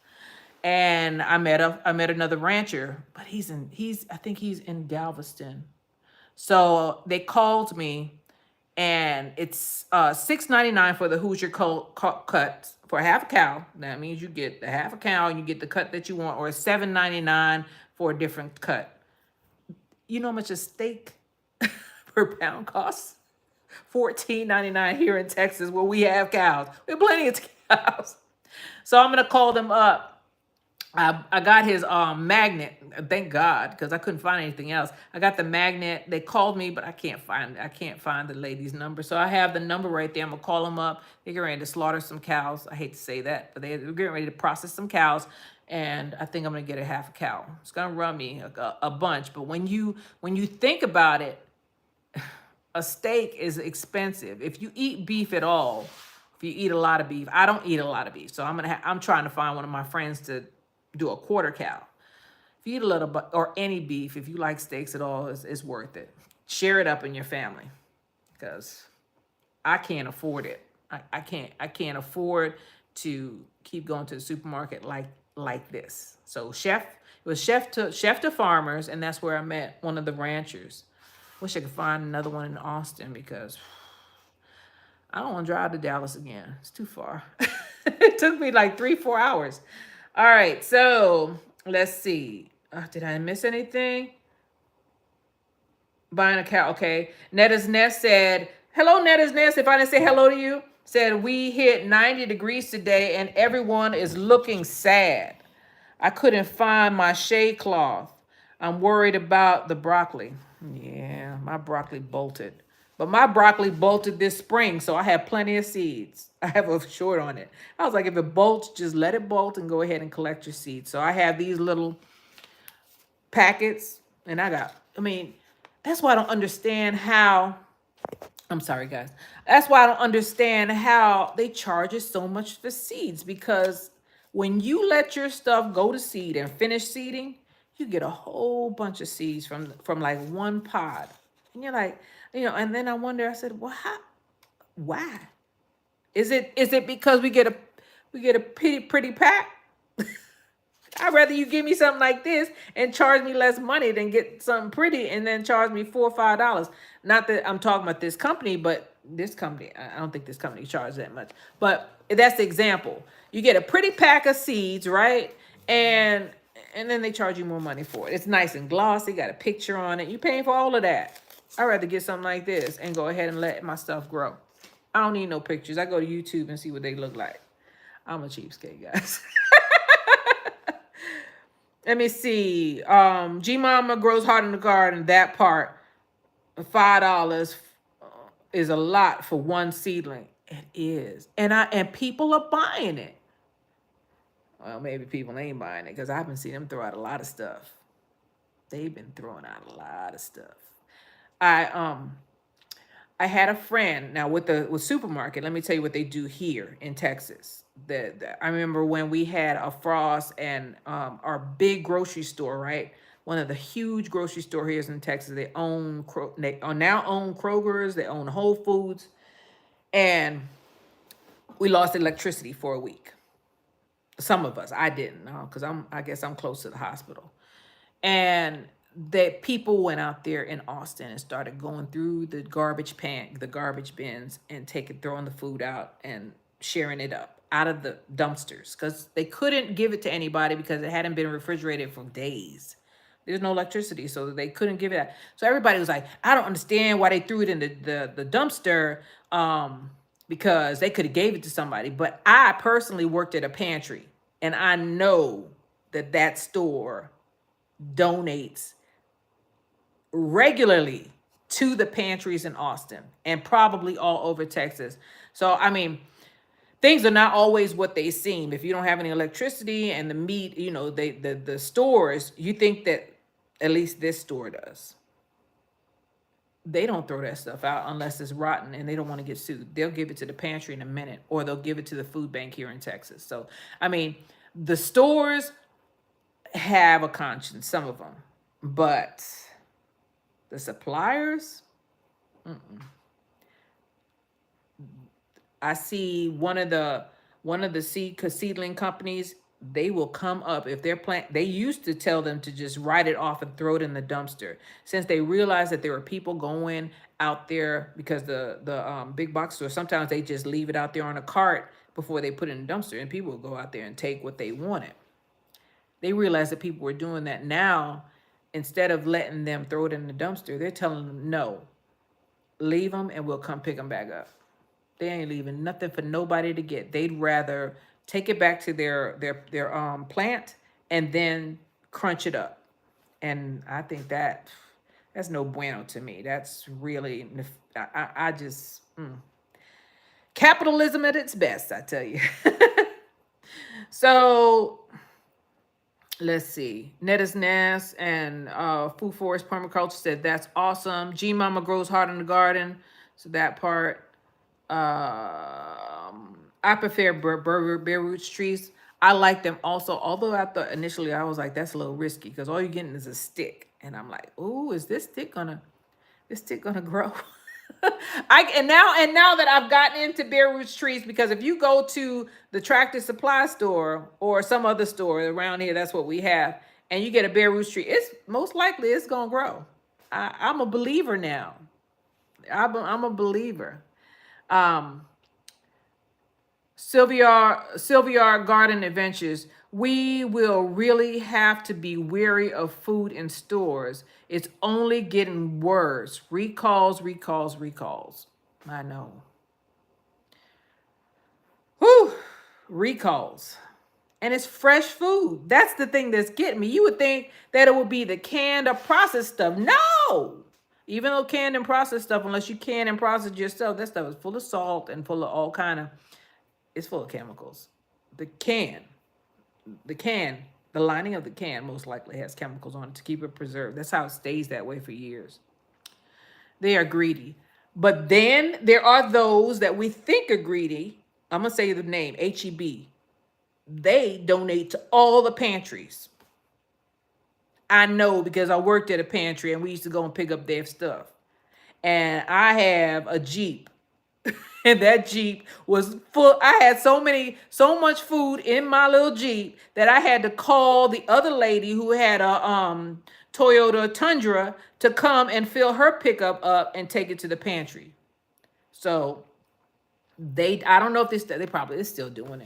[SPEAKER 1] And I met another rancher, but I think he's in Galveston. So they called me, and it's $6.99 for the Hoosier cut for half a cow. That means you get the half a cow and you get the cut that you want, or $7.99 for a different cut. You know how much a steak per pound costs? $14.99 here in Texas, where we have cows. We have plenty of cows. So I'm gonna call them up. I got his magnet. Thank God, because I couldn't find anything else. I got the magnet. They called me, but I can't find the lady's number. So I have the number right there. I'm gonna call them up. They're getting ready to slaughter some cows. I hate to say that, but they're getting ready to process some cows, and I think I'm gonna get a half a cow. It's gonna run me a bunch. But when you think about it, a steak is expensive. If you eat beef at all, if you eat a lot of beef, I don't eat a lot of beef, so I'm trying to find one of my friends to do a quarter cow. If you eat a little, or any beef, if you like steaks at all, it's worth it. Share it up in your family, because I can't afford it. I can't afford to keep going to the supermarket like this. So it was chef to farmers, and that's where I met one of the ranchers. Wish I could find another one in Austin, because I don't want to drive to Dallas again. It's too far. It took me like 3-4 hours. All right, so let's see. Did I miss anything? Buying a cow, okay. Netta's Nest said, hello, Netta's Nest. If I didn't say hello to you, said we hit 90 degrees today and everyone is looking sad. I couldn't find my shade cloth. I'm worried about the broccoli. Yeah, my broccoli bolted. But my broccoli bolted this spring, so I have plenty of seeds. I have a short on it. I was like, if it bolts, just let it bolt and go ahead and collect your seeds. So I have these little packets, and that's why I don't understand how, I'm sorry, guys. That's why I don't understand how they charge us so much for seeds, because when you let your stuff go to seed and finish seeding, you get a whole bunch of seeds from like one pod. And you're like, and then I wonder, I said, well, why? Is it because we get a pretty pack? I'd rather you give me something like this and charge me less money than get something pretty and then charge me $4 or $5. Not that I'm talking about this company, but this company, I don't think this company charges that much. But that's the example. You get a pretty pack of seeds, right? And then they charge you more money for it. It's nice and glossy, got a picture on it. You're paying for all of that. I'd rather get something like this and go ahead and let my stuff grow. I don't need no pictures. I go to YouTube and see what they look like. I'm a cheapskate, guys. Let me see. G Mama grows hard in the garden. That part, $5 is a lot for one seedling. It is, and people are buying it. Well, maybe people ain't buying it because I haven't seen them throw out a lot of stuff. They've been throwing out a lot of stuff. I I had a friend now with supermarket. Let me tell you what they do here in Texas. I remember when we had a Frost and our big grocery store, right? One of the huge grocery store here in Texas. They are now own Kroger's. They own Whole Foods, and we lost electricity for a week. Some of us, I didn't know, because I guess I'm close to the hospital. And that people went out there in Austin and started going through the garbage bins, and throwing the food out and sharing it up out of the dumpsters because they couldn't give it to anybody because it hadn't been refrigerated for days. There's no electricity, so they couldn't give it out. So everybody was like, I don't understand why they threw it in the dumpster, because they could have gave it to somebody. But I personally worked at a pantry, and I know that store donates regularly to the pantries in Austin and probably all over Texas. So, I mean, things are not always what they seem. If you don't have any electricity and the meat, the stores, you think that at least this store does. They don't throw that stuff out unless it's rotten and they don't want to get sued. They'll give it to the pantry in a minute, or they'll give it to the food bank here in Texas. So, I mean, the stores have a conscience, some of them, but the suppliers, I see one of the seedling companies, they will come up if their plant. They used to tell them to just write it off and throw it in the dumpster. Since they realized that there were people going out there, because the big box stores, sometimes they just leave it out there on a cart before they put it in the dumpster, and people will go out there and take what they wanted. They realized that people were doing that. Now, instead of letting them throw it in the dumpster, they're telling them, no, leave them and we'll come pick them back up. They ain't leaving nothing for nobody to get. They'd rather take it back to their plant and then crunch it up. And I think that's no bueno to me. That's really, I just, capitalism at its best, I tell you. So let's see. Nettis Nass and Food Forest Permaculture said that's awesome. G Mama grows hard in the garden. So that part. I prefer bare roots trees. I like them also. Although I thought initially I was like, that's a little risky because all you're getting is a stick. And I'm like, ooh, is this stick gonna grow? And now that I've gotten into bare roots trees, because if you go to the Tractor Supply store or some other store around here, that's what we have, and you get a bare roots tree, it's most likely it's gonna grow. I'm a believer now. I'm a believer. Sylvia Garden Adventures. We will really have to be wary of food in stores. It's only getting worse. Recalls. I know. Whew. Recalls. And it's fresh food. That's the thing that's getting me. You would think that it would be the canned or processed stuff. No! Even though canned and processed stuff, unless you can and process yourself, that stuff is full of salt and full of all kind of, it's full of chemicals. The lining of the can most likely has chemicals on it to keep it preserved. That's how it stays that way for years. They are greedy. But then there are those that we think are greedy. I'm going to say the name, HEB. They donate to all the pantries. I know because I worked at a pantry and we used to go and pick up their stuff. And I have a Jeep And that Jeep was full. I had so much food in my little Jeep that I had to call the other lady who had a Toyota Tundra to come and fill her pickup up and take it to the pantry. So I don't know if they probably is still doing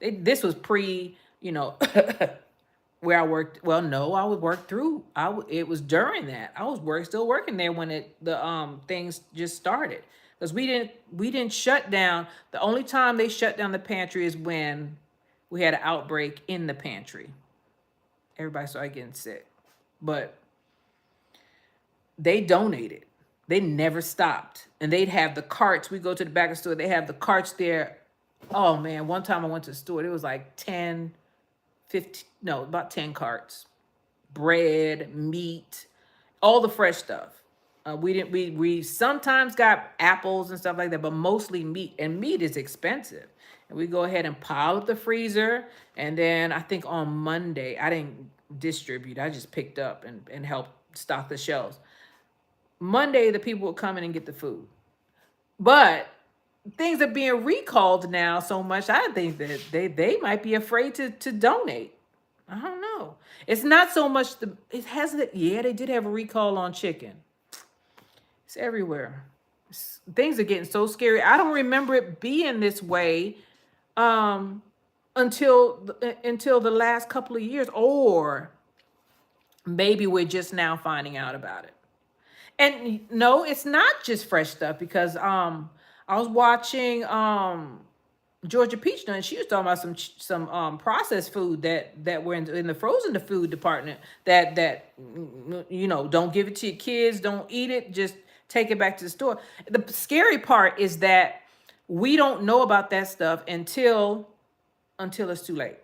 [SPEAKER 1] it. This was pre, where I worked. Well, no, I would work through. It was during that I was still working there when the things just started, because we didn't shut down. The only time they shut down the pantry is when we had an outbreak in the pantry. Everybody started getting sick, but they donated. They never stopped, and they'd have the carts. We go to the back of the store. They have the carts there. Oh man, one time I went to the store. It was like 10, 15, no, about 10 carts. Bread, meat, all the fresh stuff. We sometimes got apples and stuff like that, but mostly meat. And meat is expensive. And we go ahead and pile up the freezer. And then I think on Monday, I didn't distribute. I just picked up and helped stock the shelves. Monday, the people would come in and get the food. But things are being recalled now so much, I think that they might be afraid to donate. I don't know. It's not so much it hasn't. Yeah, they did have a recall on chicken. It's everywhere. Things are getting so scary. I don't remember it being this way until the last couple of years, or maybe we're just now finding out about it. And no, it's not just fresh stuff, because I was watching Georgia Peach, and she was talking about some processed food that were in the frozen food department that don't give it to your kids, don't eat it, just take it back to the store. The scary part is that we don't know about that stuff until it's too late.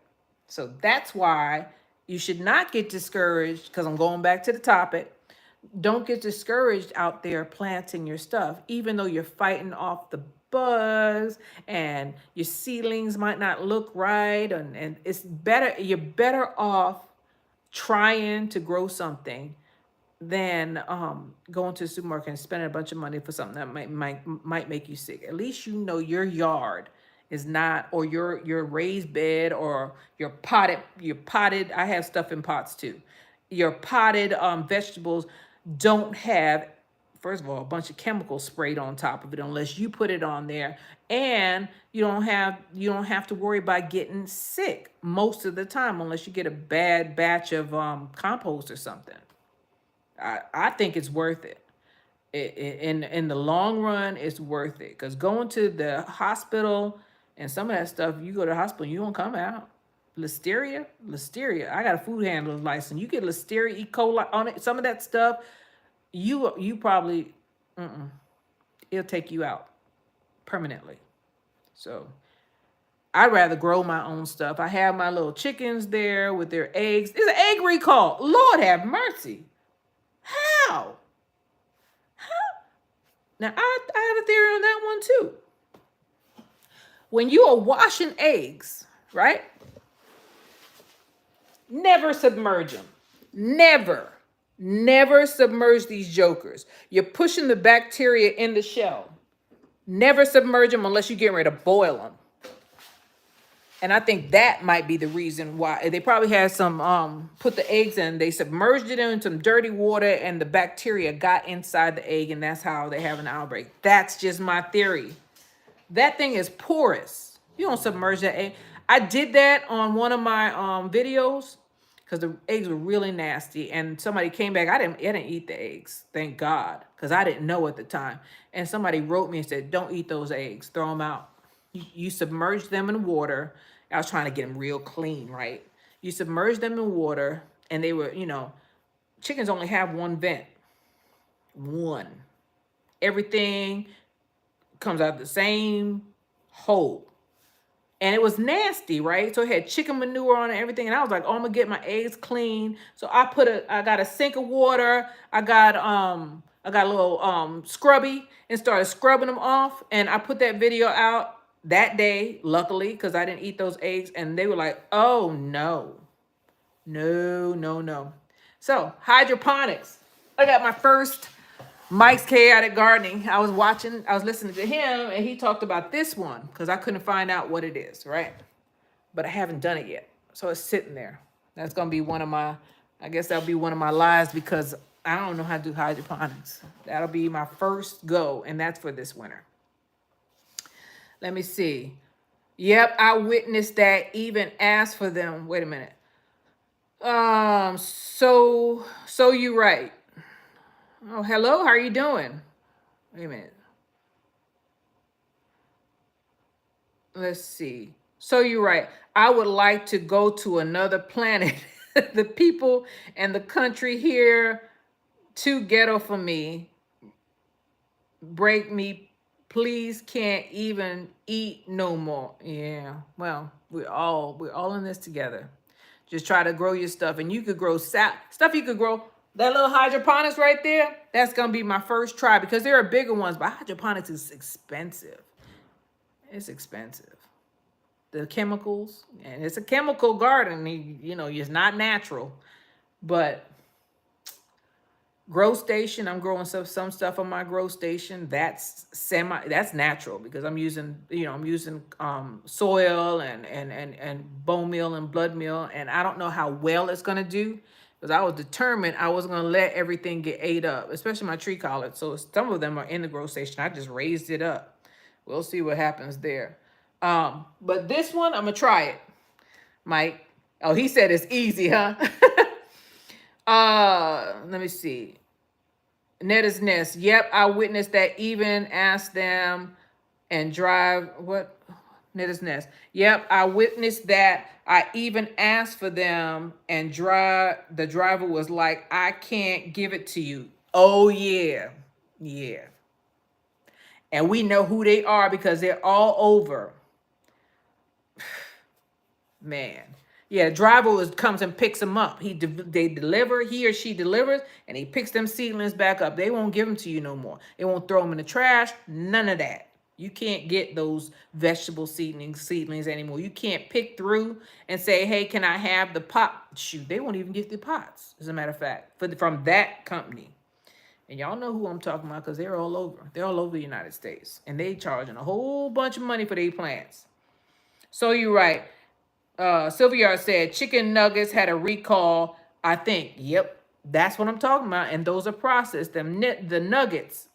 [SPEAKER 1] So that's why you should not get discouraged, because I'm going back to the topic. Don't get discouraged out there planting your stuff, even though you're fighting off the bugs and your seedlings might not look right. And it's better, you're better off trying to grow something than going to the supermarket and spending a bunch of money for something that might make you sick. At least your yard is not, or your raised bed, or your potted, I have stuff in pots too. Your potted vegetables don't have, first of all, a bunch of chemicals sprayed on top of it, unless you put it on there, and you don't have to worry about getting sick most of the time, unless you get a bad batch of compost or something. I think it's worth it. In the long run, it's worth it, because going to the hospital and some of that stuff, you go to the hospital, you don't come out. Listeria. I got a food handler's license. You get Listeria, E. coli on it. Some of that stuff, you probably, it'll take you out permanently. So I'd rather grow my own stuff. I have my little chickens there with their eggs. It's an egg recall. Lord have mercy. How? Now I have a theory on that one too. When you are washing eggs, right? Never submerge them. Never submerge these jokers. You're pushing the bacteria in the shell. Never submerge them unless you're getting ready to boil them. And I think that might be the reason why they probably had some put the eggs in, they submerged it in some dirty water, and the bacteria got inside the egg, and that's how they have an outbreak. That's just my theory. That thing is porous. You don't submerge that egg. I did that on one of my videos, because the eggs were really nasty, and somebody came back. I didn't eat the eggs, thank God, because I didn't know at the time. And somebody wrote me and said, "Don't eat those eggs. Throw them out. You submerge them in water." I was trying to get them real clean, right? You submerge them in water, and they were, chickens only have one vent. One. Everything comes out the same hole. And it was nasty, right? So it had chicken manure on it and everything. And I was like, oh, I'm gonna get my eggs clean. So I got a sink of water. I got a little scrubby, and started scrubbing them off. And I put that video out that day, luckily, because I didn't eat those eggs. And they were like, oh no. No. So hydroponics. I got my first Mike's Chaotic Gardening. I was listening to him, and he talked about this one because I couldn't find out what it is, right? But I haven't done it yet. So it's sitting there. That's going to be one of my, I guess that'll be one of my lies because I don't know how to do hydroponics. That'll be my first go, and that's for this winter. Let me see. Yep, I witnessed that. Even asked for them. Wait a minute. So you right. Oh, hello. How are you doing? Wait a minute. Let's see. So you're right. I would like to go to another planet. The people and the country here too ghetto for me. Break me, please. Can't even eat no more. Yeah. Well, we're all in this together. Just try to grow your stuff, and you could grow stuff. You could grow that little hydroponics right there. That's gonna be my first try because there are bigger ones, but hydroponics is expensive. It's expensive. The chemicals, and it's a chemical garden. It's not natural, but grow station, I'm growing some stuff on my grow station. That's natural because I'm using soil and bone meal and blood meal, and I don't know how well it's gonna do because I was determined I wasn't gonna let everything get ate up, especially my tree collards. So some of them are in the grow station. I just raised it up. We'll see what happens there. But this one, I'm gonna try it, Mike. Oh, he said it's easy, huh? Let me see. Netta's Nest. Yep, I witnessed that. Even asked them and drive what? Netta's Nest. Yep, I witnessed that. I even asked for them and drive. The driver was like, "I can't give it to you." Oh yeah, yeah. And we know who they are because they're all over. Man. Yeah, driver comes and picks them up. They deliver, he or she delivers, and he picks them seedlings back up. They won't give them to you no more. They won't throw them in the trash. None of that. You can't get those vegetable seedlings anymore. You can't pick through and say, "Hey, can I have the pot?" Shoot, they won't even get the pots. As a matter of fact, from that company, and y'all know who I'm talking about because they're all over. They're all over the United States, and they charging a whole bunch of money for their plants. So you're right. Sylvia said chicken nuggets had a recall. I think, yep, that's what I'm talking about. And those are processed. The nuggets,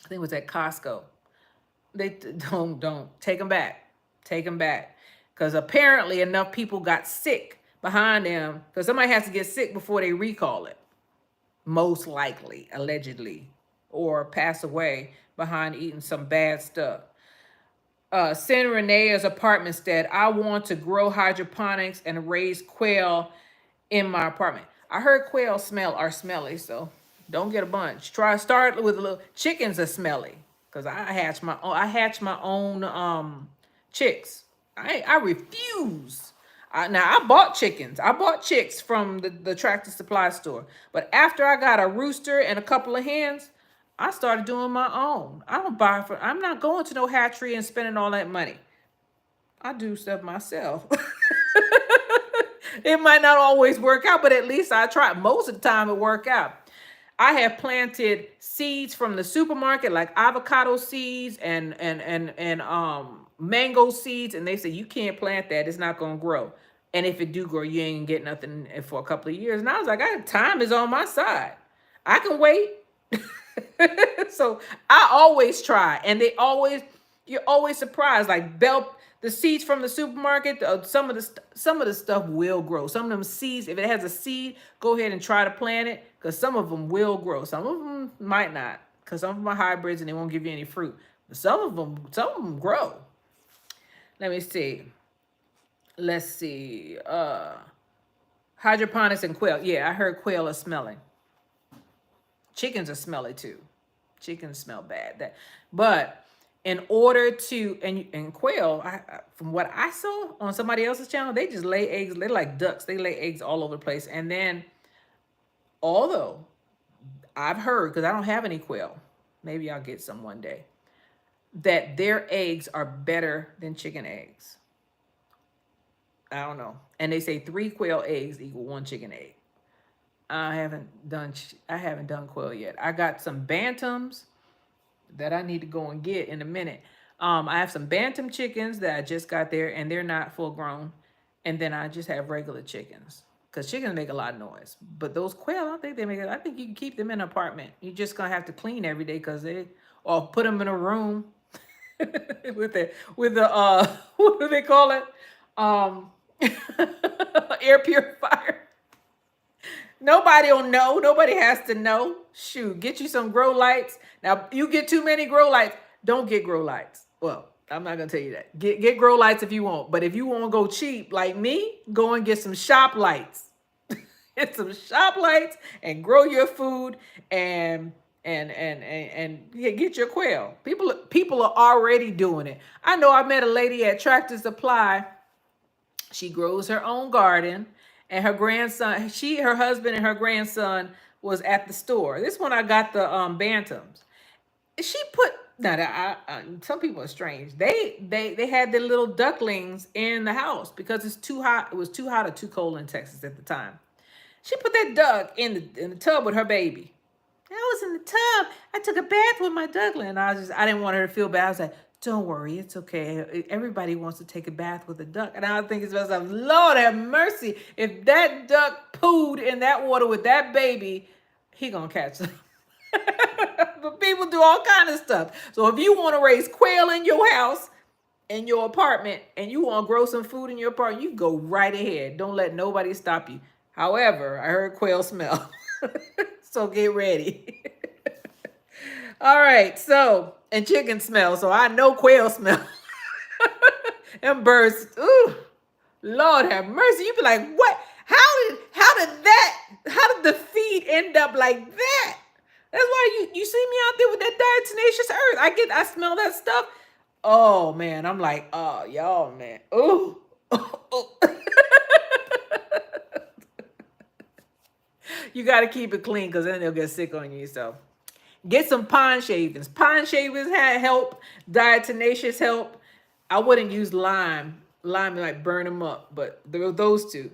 [SPEAKER 1] I think it was at Costco. They don't take them back. Take them back. Because apparently enough people got sick behind them. Because somebody has to get sick before they recall it. Most likely, allegedly. Or pass away behind eating some bad stuff. San Renee's apartment said, I want to grow hydroponics and raise quail in my apartment. I heard quail are smelly, so don't get a bunch. Start with a little. Chickens are smelly because I hatch my own chicks. I refuse. Now I bought chickens. I bought chicks from the Tractor Supply store, but after I got a rooster and a couple of hens, I started doing my own. I'm not going to no hatchery and spending all that money. I do stuff myself. It might not always work out, but at least I try. Most of the time it work out. I have planted seeds from the supermarket, like avocado seeds and mango seeds, and they say you can't plant that; it's not gonna grow. And if it do grow, you ain't gonna get nothing for a couple of years. And I was like, time is on my side. I can wait. So I always try, and you're always surprised. Like the seeds from the supermarket, some of the stuff will grow. Some of them seeds, if it has a seed, go ahead and try to plant it, because some of them will grow. Some of them might not, because some of them are hybrids and they won't give you any fruit. But some of them grow. Let me see. Let's see. Hydroponics and quail. Yeah, I heard quail are smelling. Chickens are smelly too. Chickens smell bad. But in order to and quail, from what I saw on somebody else's channel, they just lay eggs. They're like ducks. They lay eggs all over the place. And then, although I've heard, because I don't have any quail, maybe I'll get some one day, that their eggs are better than chicken eggs. I don't know. And they say 3 quail eggs equal 1 chicken egg. I haven't done quail yet. I got some bantams that I need to go and get in a minute. I have some bantam chickens that I just got there, and they're not full grown. And then I just have regular chickens because chickens make a lot of noise. But those quail, I don't think they make it. I think you can keep them in an apartment. You're just gonna have to clean every day because or put them in a room with the what do they call it? Um, air purifier. Nobody will know. Nobody has to know. Shoot, get you some grow lights. Now, you get too many grow lights, don't get grow lights. Well, I'm not gonna tell you that. Get grow lights if you want, but if you want to go cheap like me, go and get some shop lights. Get some shop lights and grow your food and get your quail. People are already doing it. I know I met a lady at Tractor Supply. She grows her own garden, and her grandson, her husband and her grandson was at the store. This one I got the bantams. She put now that some people are strange. They had their little ducklings in the house because it's too hot. It was too hot or too cold in Texas at the time. She put that duck in the tub with her baby. I was in the tub. I took a bath with my duckling. And I didn't want her to feel bad. I was like, don't worry, it's okay. Everybody wants to take a bath with a duck. And I was thinking to myself, Lord have mercy. If that duck pooed in that water with that baby, he gonna catch them. But people do all kind of stuff. So if you want to raise quail in your house, in your apartment, and you want to grow some food in your apartment, you go right ahead. Don't let nobody stop you. However, I heard quail smell. So get ready. All right. So, and chicken smell. So I know quail smell. And birds. Ooh, Lord have mercy. You be like, what? How did the feed end up like that? That's why you see me out there with that diatomaceous earth. I smell that stuff. Oh man, I'm like, oh y'all man. Ooh. You got to keep it clean because then they'll get sick on you. So get some pine shavings. Pine shavings help. Diatomaceous help. I wouldn't use lime. Lime like burn them up, but those two.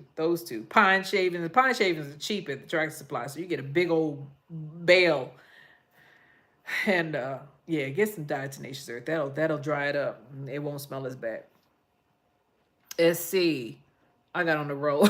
[SPEAKER 1] Pine shavings. The pine shavings are cheap at the Tractor Supply, so you get a big old bale. And yeah, get some diatomaceous earth. That'll dry it up. It won't smell as bad. Let's see. I got on the roll.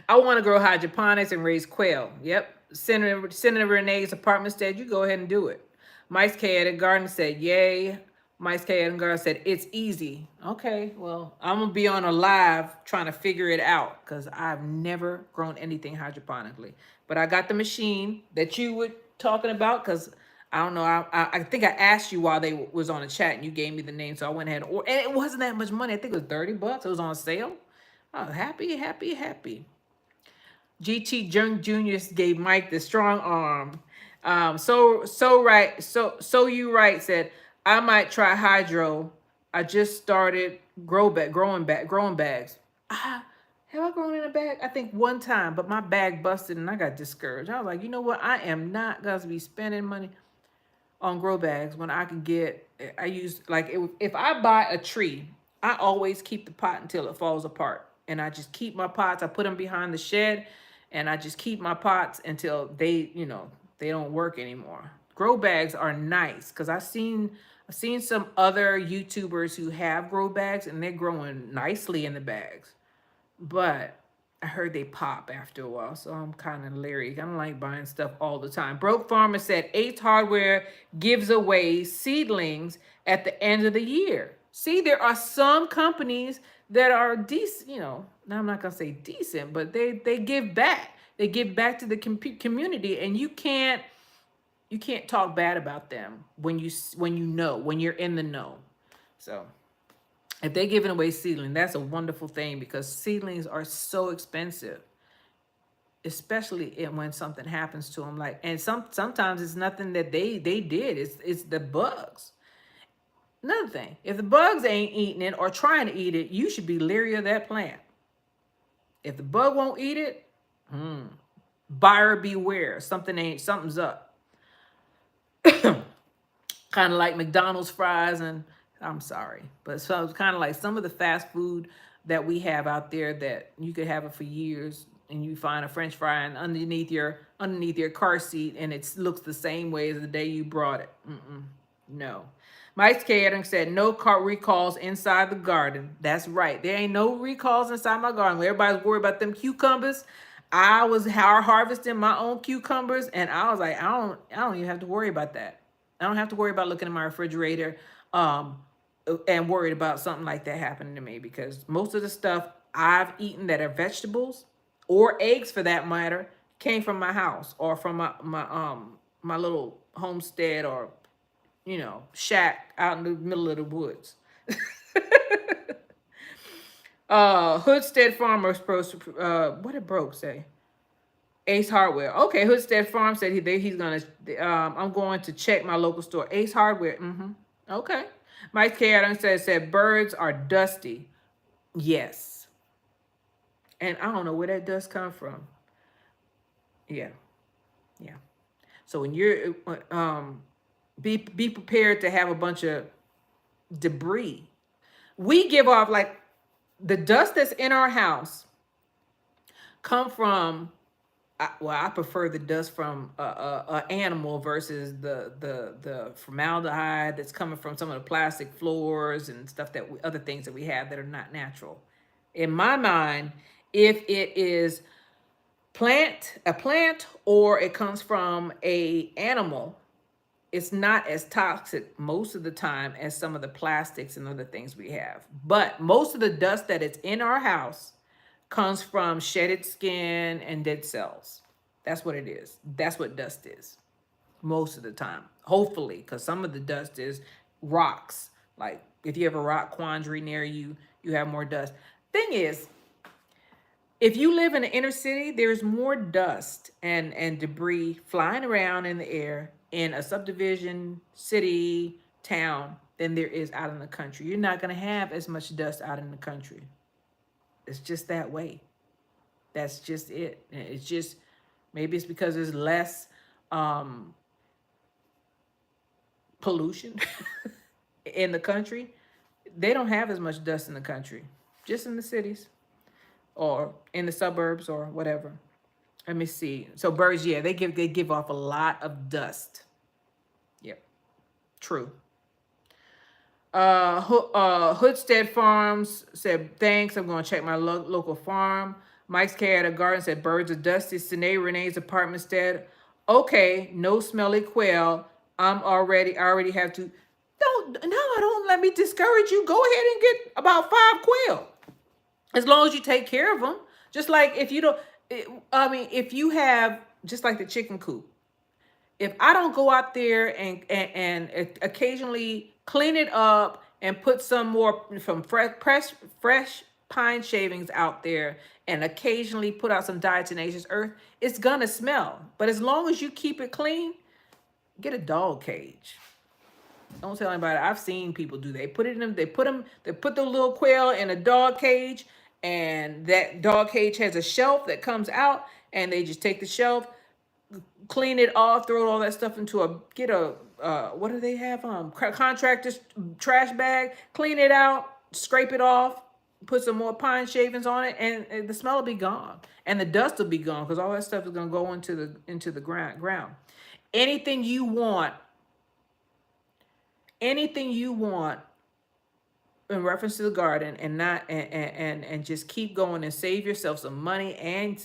[SPEAKER 1] I want to grow hydroponics and raise quail. Yep. Senator Renee's apartment said, you go ahead and do it. Mike's K at the garden said, yay. Mike's K at the garden said, it's easy. Okay, well, I'm going to be on a live trying to figure it out because I've never grown anything hydroponically. But I got the machine that you were talking about because I don't know. I think I asked you while they was on the chat and you gave me the name. So I went ahead and it wasn't that much money. I think it was $30. It was on sale. Oh, happy. GT Jr. gave Mike the strong arm. So you right said I might try hydro. I just started growing bags. Have I grown in a bag? I think one time, but my bag busted and I got discouraged. I was like, you know what? I am not gonna be spending money on grow bags when I can get. I use like if I buy a tree, I always keep the pot until it falls apart, and I just keep my pots. I put them behind the shed, and I just keep my pots until they don't work anymore. Grow bags are nice because I've seen some other YouTubers who have grow bags and they're growing nicely in the bags, but I heard they pop after a while, so I'm kind of leery. I don't like buying stuff all the time. Broke Farmer said Ace Hardware gives away seedlings at the end of the year. See, there are some companies that are decent, now I'm not going to say decent, but they give back. They give back to the community, and you can't talk bad about them when you're in the know. So if they're giving away seedling, that's a wonderful thing because seedlings are so expensive, especially when something happens to them. And sometimes it's nothing that they did. It's the bugs. Another thing, if the bugs ain't eating it or trying to eat it, you should be leery of that plant. If the bug won't eat it, buyer beware. Something's up. Kind of like McDonald's fries, and I'm sorry, but so it's kind of like some of the fast food that we have out there that you could have it for years. and you find a French fry underneath your car seat, and it looks the same way as the day you brought it. No. Mike Cadden said no car recalls inside the garden. That's right. There ain't no recalls inside my garden. Everybody's worried about them cucumbers. I was harvesting my own cucumbers, and I was like, I don't even have to worry about that. I don't have to worry about looking in my refrigerator, and worried about something like that happening to me, because most of the stuff I've eaten that are vegetables or eggs for that matter came from my house or from my little homestead or shack out in the middle of the woods. Hoodstead Farmers Pro. What did Broke say? Ace Hardware. Okay, Hoodstead Farm said he's gonna. I'm going to check my local store. Ace Hardware. Okay. Mike K. Adams said birds are dusty. Yes. And I don't know where that dust come from. Yeah. Yeah. So when you're be prepared to have a bunch of debris. We give off, like, the dust that's in our house come from, I prefer the dust from a animal versus the formaldehyde that's coming from some of the plastic floors and stuff other things that we have that are not natural. In my mind, if it is a plant or it comes from a animal, it's not as toxic most of the time as some of the plastics and other things we have. But most of the dust that is in our house comes from shedded skin and dead cells. That's what it is. That's what dust is most of the time. Hopefully, because some of the dust is rocks. Like if you have a rock quandary near you, you have more dust. Thing is, if you live in the inner city, there's more dust and debris flying around in the air in a subdivision, city, town than there is out in the country. You're not going to have as much dust out in the country. It's just that way. That's just it. It's just, maybe it's because there's less pollution in the country. They don't have as much dust in the country, just in the cities or in the suburbs or whatever. Let me see. So birds, yeah, they give off a lot of dust. Yep, true. Hoodstead Farms said, thanks, I'm going to check my local farm. Mike's K at a garden said, birds are dusty. Sinead Renee's apartment said, okay, no smelly quail. I already have to. Don't let me discourage you. Go ahead and get about 5 quail. As long as you take care of them. Just like if you don't, if you have, just like the chicken coop, if I don't go out there and occasionally clean it up and put some more from fresh pine shavings out there and occasionally put out some diatomaceous earth, it's gonna smell. But as long as you keep it clean, get a dog cage. Don't tell anybody. I've seen people do. They put the little quail in a dog cage, and that dog cage has a shelf that comes out, and they just take the shelf, clean it off, throw all that stuff into what do they have? Contractor's trash bag, clean it out, scrape it off, put some more pine shavings on it, and the smell will be gone. And the dust will be gone because all that stuff is gonna go into the ground. Anything you want in reference to the garden, and just keep going and save yourself some money, and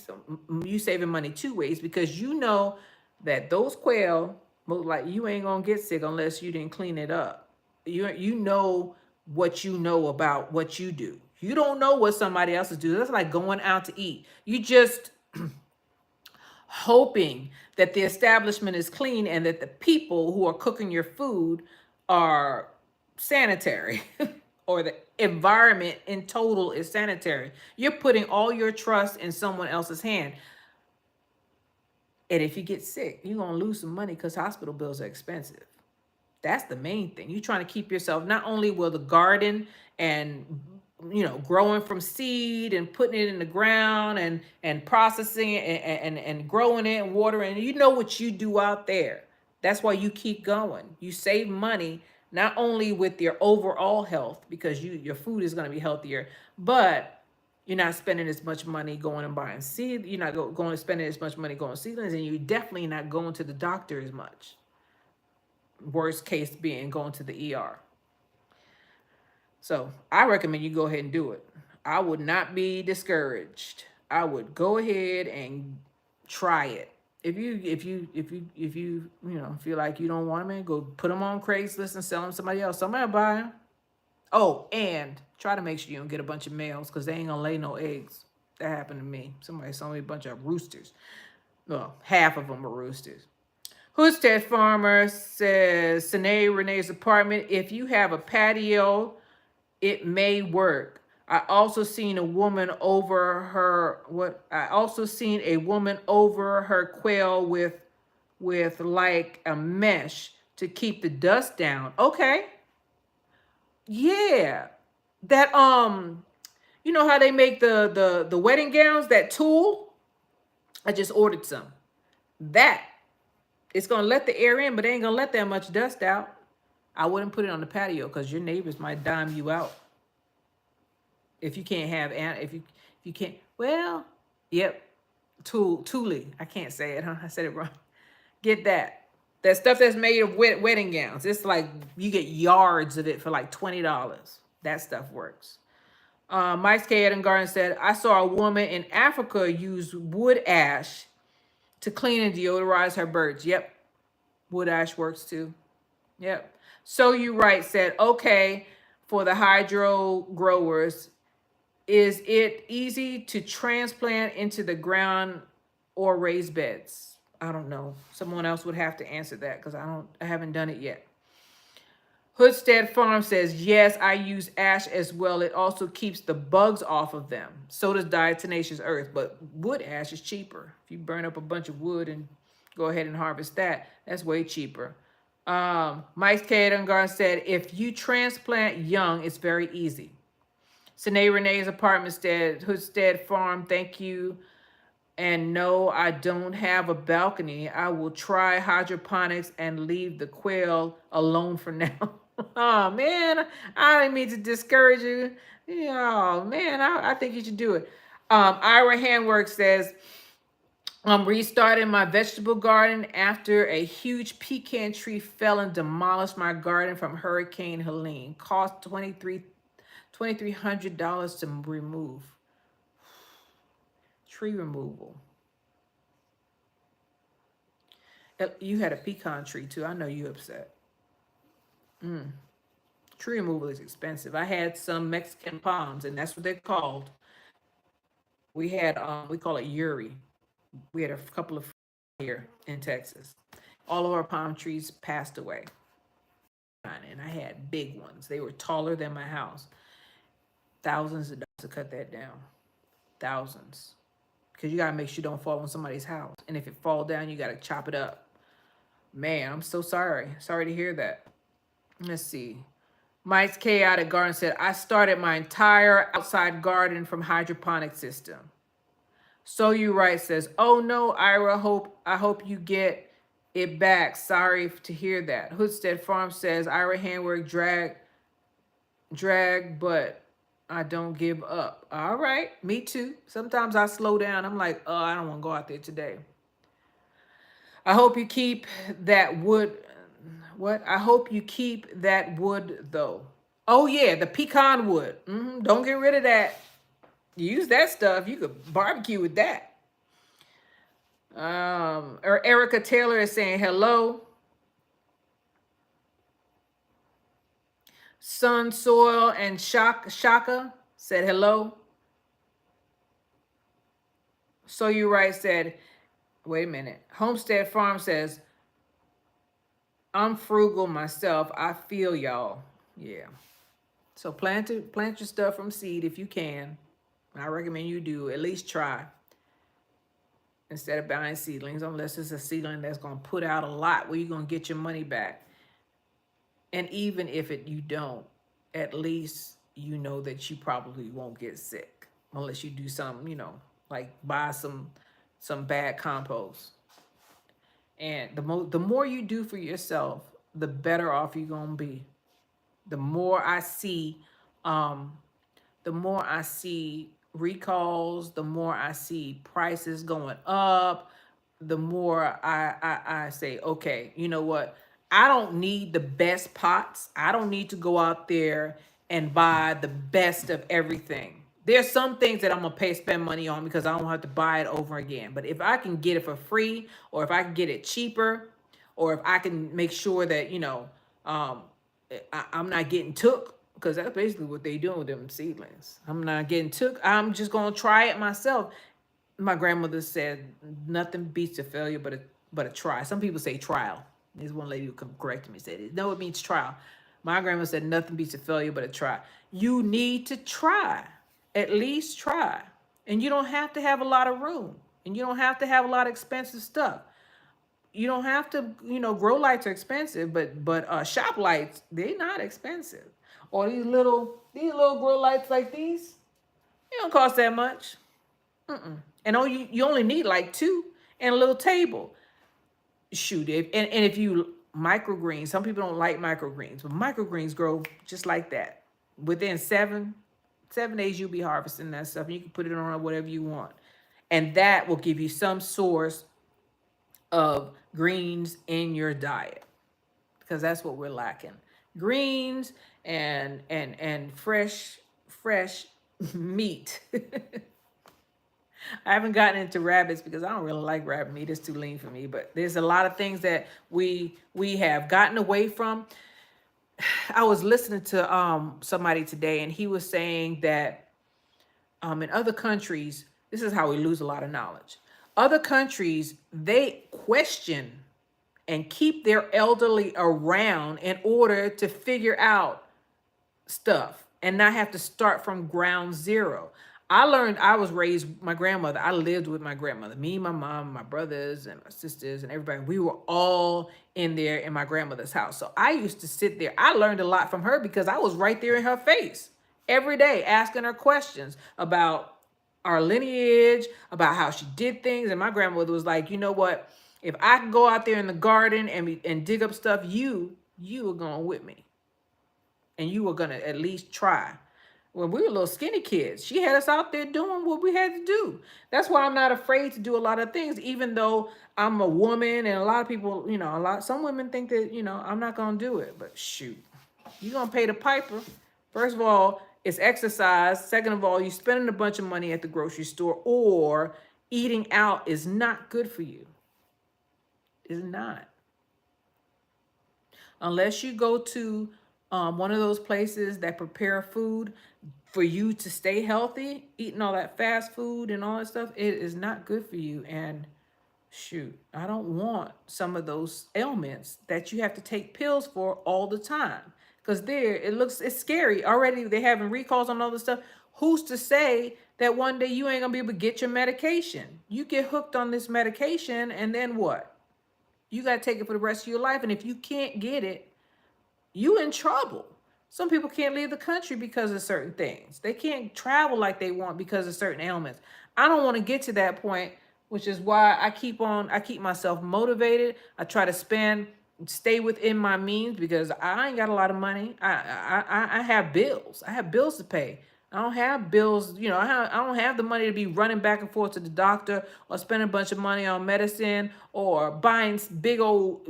[SPEAKER 1] you saving money 2 ways, because you know that those quail, like, you ain't gonna get sick unless you didn't clean it up. You know what you know about what you do. You don't know what somebody else is doing. That's like going out to eat. You just hoping that the establishment is clean and that the people who are cooking your food are sanitary or the environment in total is sanitary. You're putting all your trust in someone else's hand. And if you get sick, you're going to lose some money because hospital bills are expensive. That's the main thing. You're trying to keep yourself, not only will the garden and growing from seed and putting it in the ground and processing it and growing it and watering it. You know what you do out there. That's why you keep going. You save money, not only with your overall health, because your food is going to be healthier, but You're not spending as much money going and buying seed. You're not going to spending as much money going seedlings, and you're definitely not going to the doctor as much. Worst case being going to the ER. So I recommend you go ahead and do it. I would not be discouraged. I would go ahead and try it. If you feel like you don't want them, in, go put them on Craigslist and sell them to somebody else. Somebody will buy them. Oh, and try to make sure you don't get a bunch of males because they ain't gonna lay no eggs. That happened to me. Somebody sold me a bunch of roosters. Well, half of them were roosters. Hoodstead Farmer says, Sine Renee's apartment. If you have a patio, it may work. I also seen a woman over her quail with like a mesh to keep the dust down. Okay. Yeah. That you know how they make the wedding gowns, that tool? I just ordered some. That it's gonna let the air in, but they ain't gonna let that much dust out. I wouldn't put it on the patio because your neighbors might dime you out. If you can't have if you can't, well, yep, Thule. I can't say it, huh? I said it wrong. Get that. That stuff that's made of wedding gowns. It's like you get yards of it for like $20. That stuff works. Mike's K. Eden Garden said, I saw a woman in Africa use wood ash to clean and deodorize her birds. Yep. Wood ash works too. Yep. So you right said, okay, for the hydro growers, is it easy to transplant into the ground or raised beds? I don't know. Someone else would have to answer that because I haven't done it yet. Hoodstead Farm says, yes, I use ash as well. It also keeps the bugs off of them. So does diatomaceous earth, but wood ash is cheaper. If you burn up a bunch of wood and go ahead and harvest that, that's way cheaper. Mike K. Garden said, if you transplant young, it's very easy. Sine Renee's apartment said, Hoodstead Farm, thank you. And no, I don't have a balcony. I will try hydroponics and leave the quail alone for now. Oh, man, I didn't mean to discourage you. Oh, man, I think you should do it. Ira Handwork says, I'm restarting my vegetable garden after a huge pecan tree fell and demolished my garden from Hurricane Helene. Cost $2,300 to remove. Tree removal. You had a pecan tree too. I know you upset. Tree removal is expensive. I had some Mexican palms, and that's what they're called. We call it Yuri. We had a couple of here in Texas. All of our palm trees passed away, and I had big ones. They were taller than my house. Thousands of dollars to cut that down. Thousands. Because you gotta make sure you don't fall on somebody's house. And if it fall down, you gotta chop it up. Man, I'm so sorry. Sorry to hear that. Let's see. Mike's Chaotic Garden said, I started my entire outside garden from hydroponic system. So You Right says, oh no, Ira, I hope you get it back. Sorry to hear that. Hoodstead Farm says, Ira Handwork drag, but I don't give up. All right, me too. Sometimes I slow down. I'm like, oh, I don't want to go out there today. I hope you keep that wood. What? I hope you keep that wood though. Oh yeah, the pecan wood. Don't get rid of that. Use that stuff. You could barbecue with that. Or Erica Taylor is saying hello. Sun Soil and Shaka said hello. So You Right said, wait a minute. Homestead Farm says, I'm frugal myself. I feel y'all. Yeah. So plant your stuff from seed if you can. I recommend you do at least try instead of buying seedlings, unless it's a seedling that's gonna put out a lot where you're gonna get your money back. And even if you don't, at least you know that you probably won't get sick unless you do some, like buy some bad compost. And the more you do for yourself, the better off you're gonna be. The more I see, um, the more I see recalls, the more I see prices going up, the more I say, okay, you know what? I don't need the best pots. I don't need to go out there and buy the best of everything. There's some things that I'm gonna spend money on because I don't have to buy it over again. But if I can get it for free, or if I can get it cheaper, or if I can make sure that, um, I'm not getting took, because that's basically what they doing with them seedlings. I'm not getting took. I'm just gonna try it myself. My grandmother said nothing beats a failure but a try. Some people say trial. There's one lady who corrected me, said no, it means trial. My grandma said nothing beats a failure but a try. You need to try, at least try, and you don't have to have a lot of room, and you don't have to have a lot of expensive stuff. You don't have to, grow lights are expensive, but shop lights, they're not expensive. Or these little grow lights like these, they don't cost that much. And you only need like two and a little table. Shoot, and if you microgreens, some people don't like microgreens, but microgreens grow just like that. Within 7 days, you'll be harvesting that stuff, and you can put it on whatever you want, and that will give you some source of greens in your diet, because that's what we're lacking: greens and fresh meat. I haven't gotten into rabbits because I don't really like rabbit meat. It's too lean for me. But there's a lot of things that we have gotten away from. I was listening to somebody today, and he was saying that in other countries, this is how we lose a lot of knowledge. Other countries, they question and keep their elderly around in order to figure out stuff and not have to start from ground zero. I was raised, my grandmother, I lived with my grandmother, me, my mom, my brothers, and my sisters, and everybody. We were all in there in my grandmother's house. So I used to sit there. I learned a lot from her because I was right there in her face every day, asking her questions about our lineage, about how she did things. And my grandmother was like, you know what? If I can go out there in the garden and dig up stuff, you were going with me, and you were gonna at least try. When we were little skinny kids, she had us out there doing what we had to do. That's why I'm not afraid to do a lot of things, even though I'm a woman, and a lot of people, some women think that, I'm not gonna do it. But shoot, you're gonna pay the piper. First of all, it's exercise. Second of all, you're spending a bunch of money at the grocery store, or eating out is not good for you. It's not. Unless you go to one of those places that prepare food for you to stay healthy, eating all that fast food and all that stuff, it is not good for you. And shoot, I don't want some of those ailments that you have to take pills for all the time. Because it's scary. Already they're having recalls on all this stuff. Who's to say that one day you ain't gonna be able to get your medication? You get hooked on this medication, and then what? You got to take it for the rest of your life. And if you can't get it, you in trouble. Some people can't leave the country because of certain things. They can't travel like they want because of certain ailments. I don't want to get to that point, which is why I keep myself motivated. I try to stay within my means, because I ain't got a lot of money. I have bills. I have bills to pay. I don't have bills, I don't have the money to be running back and forth to the doctor, or spending a bunch of money on medicine, or buying big old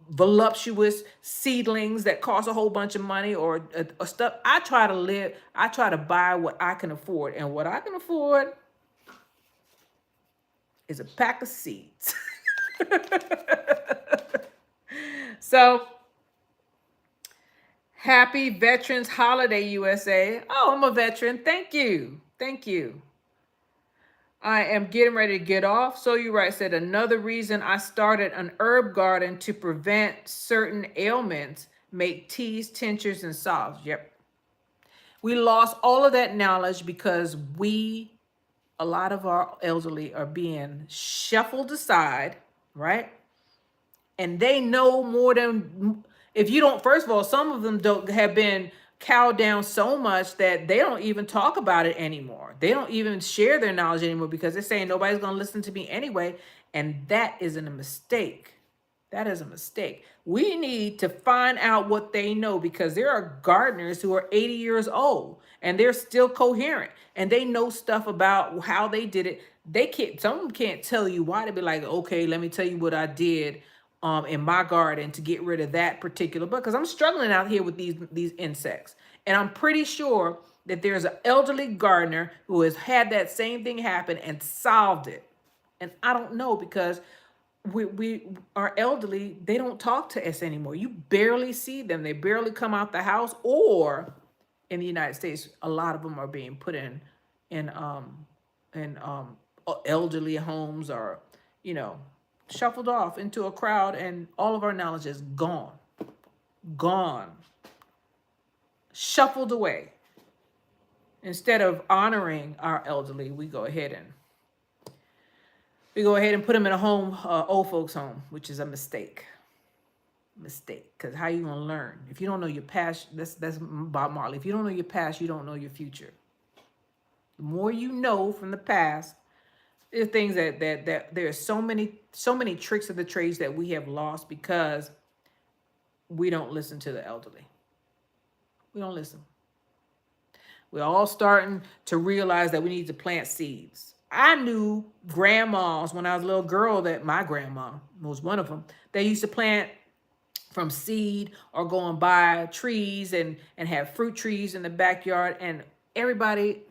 [SPEAKER 1] voluptuous seedlings that cost a whole bunch of money, or stuff. I try to buy what I can afford. And what I can afford is a pack of seeds. So, happy Veterans Holiday, USA. Oh, I'm a veteran. Thank you. Thank you. I am getting ready to get off. So you right said another reason I started an herb garden to prevent certain ailments, make teas, tinctures, and salves. Yep. We lost all of that knowledge because a lot of our elderly are being shuffled aside, right? And they know more than, if you don't, first of all, some of them have been cowed down so much that they don't even talk about it anymore. They don't even share their knowledge anymore, because they're saying nobody's going to listen to me anyway. And that isn't a mistake. That is a mistake. We need to find out what they know, because there are gardeners who are 80 years old and they're still coherent and they know stuff about how they did it. They can't, some of them can't tell you why. To be like, okay, let me tell you what I did in my garden to get rid of that particular bug, because I'm struggling out here with these insects. And I'm pretty sure that there's an elderly gardener who has had that same thing happen and solved it. And I don't know, because we are elderly, they don't talk to us anymore. You barely see them. They barely come out the house, or in the United States, a lot of them are being put in in elderly homes, or you know, shuffled off into a crowd, and all of our knowledge is gone, shuffled away. Instead of honoring our elderly, we go ahead and put them in a home, old folks home, which is a mistake. Because how you gonna learn if you don't know your past? That's Bob Marley. If you don't know your past, you don't know your future. The more you know from the past, there's things that there are so many tricks of the trades that we have lost because we don't listen to the elderly. We don't listen. We're all starting to realize that we need to plant seeds. I knew grandmas when I was a little girl, that my grandma was one of them. They used to plant from seed or go and buy trees and have fruit trees in the backyard. And everybody,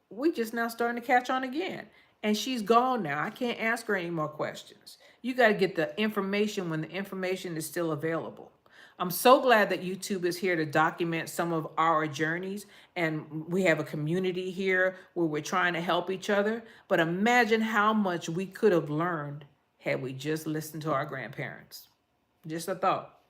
[SPEAKER 1] we just now starting to catch on again. And she's gone now. I can't ask her any more questions. You got to get the information when the information is still available. I'm so glad that YouTube is here to document some of our journeys, and we have a community here where we're trying to help each other. But imagine how much we could have learned had we just listened to our grandparents. Just a thought.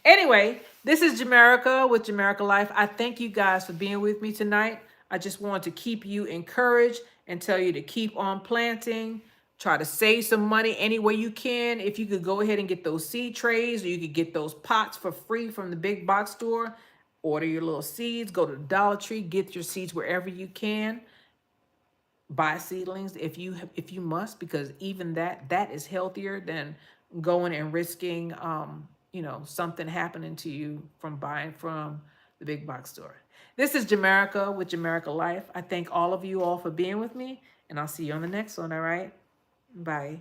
[SPEAKER 1] Anyway, this is Jamerica with Jamerica Life. I thank you guys for being with me tonight. I just want to keep you encouraged and tell you to keep on planting. Try to save some money any way you can. If you could go ahead and get those seed trays, or you could get those pots for free from the big box store. Order your little seeds. Go to the Dollar Tree. Get your seeds wherever you can. Buy seedlings if you must, because even that is healthier than going and risking something happening to you from buying from the big box store. This is Jamerica with Jamerica Life. I thank all of you all for being with me, and I'll see you on the next one. All right, bye.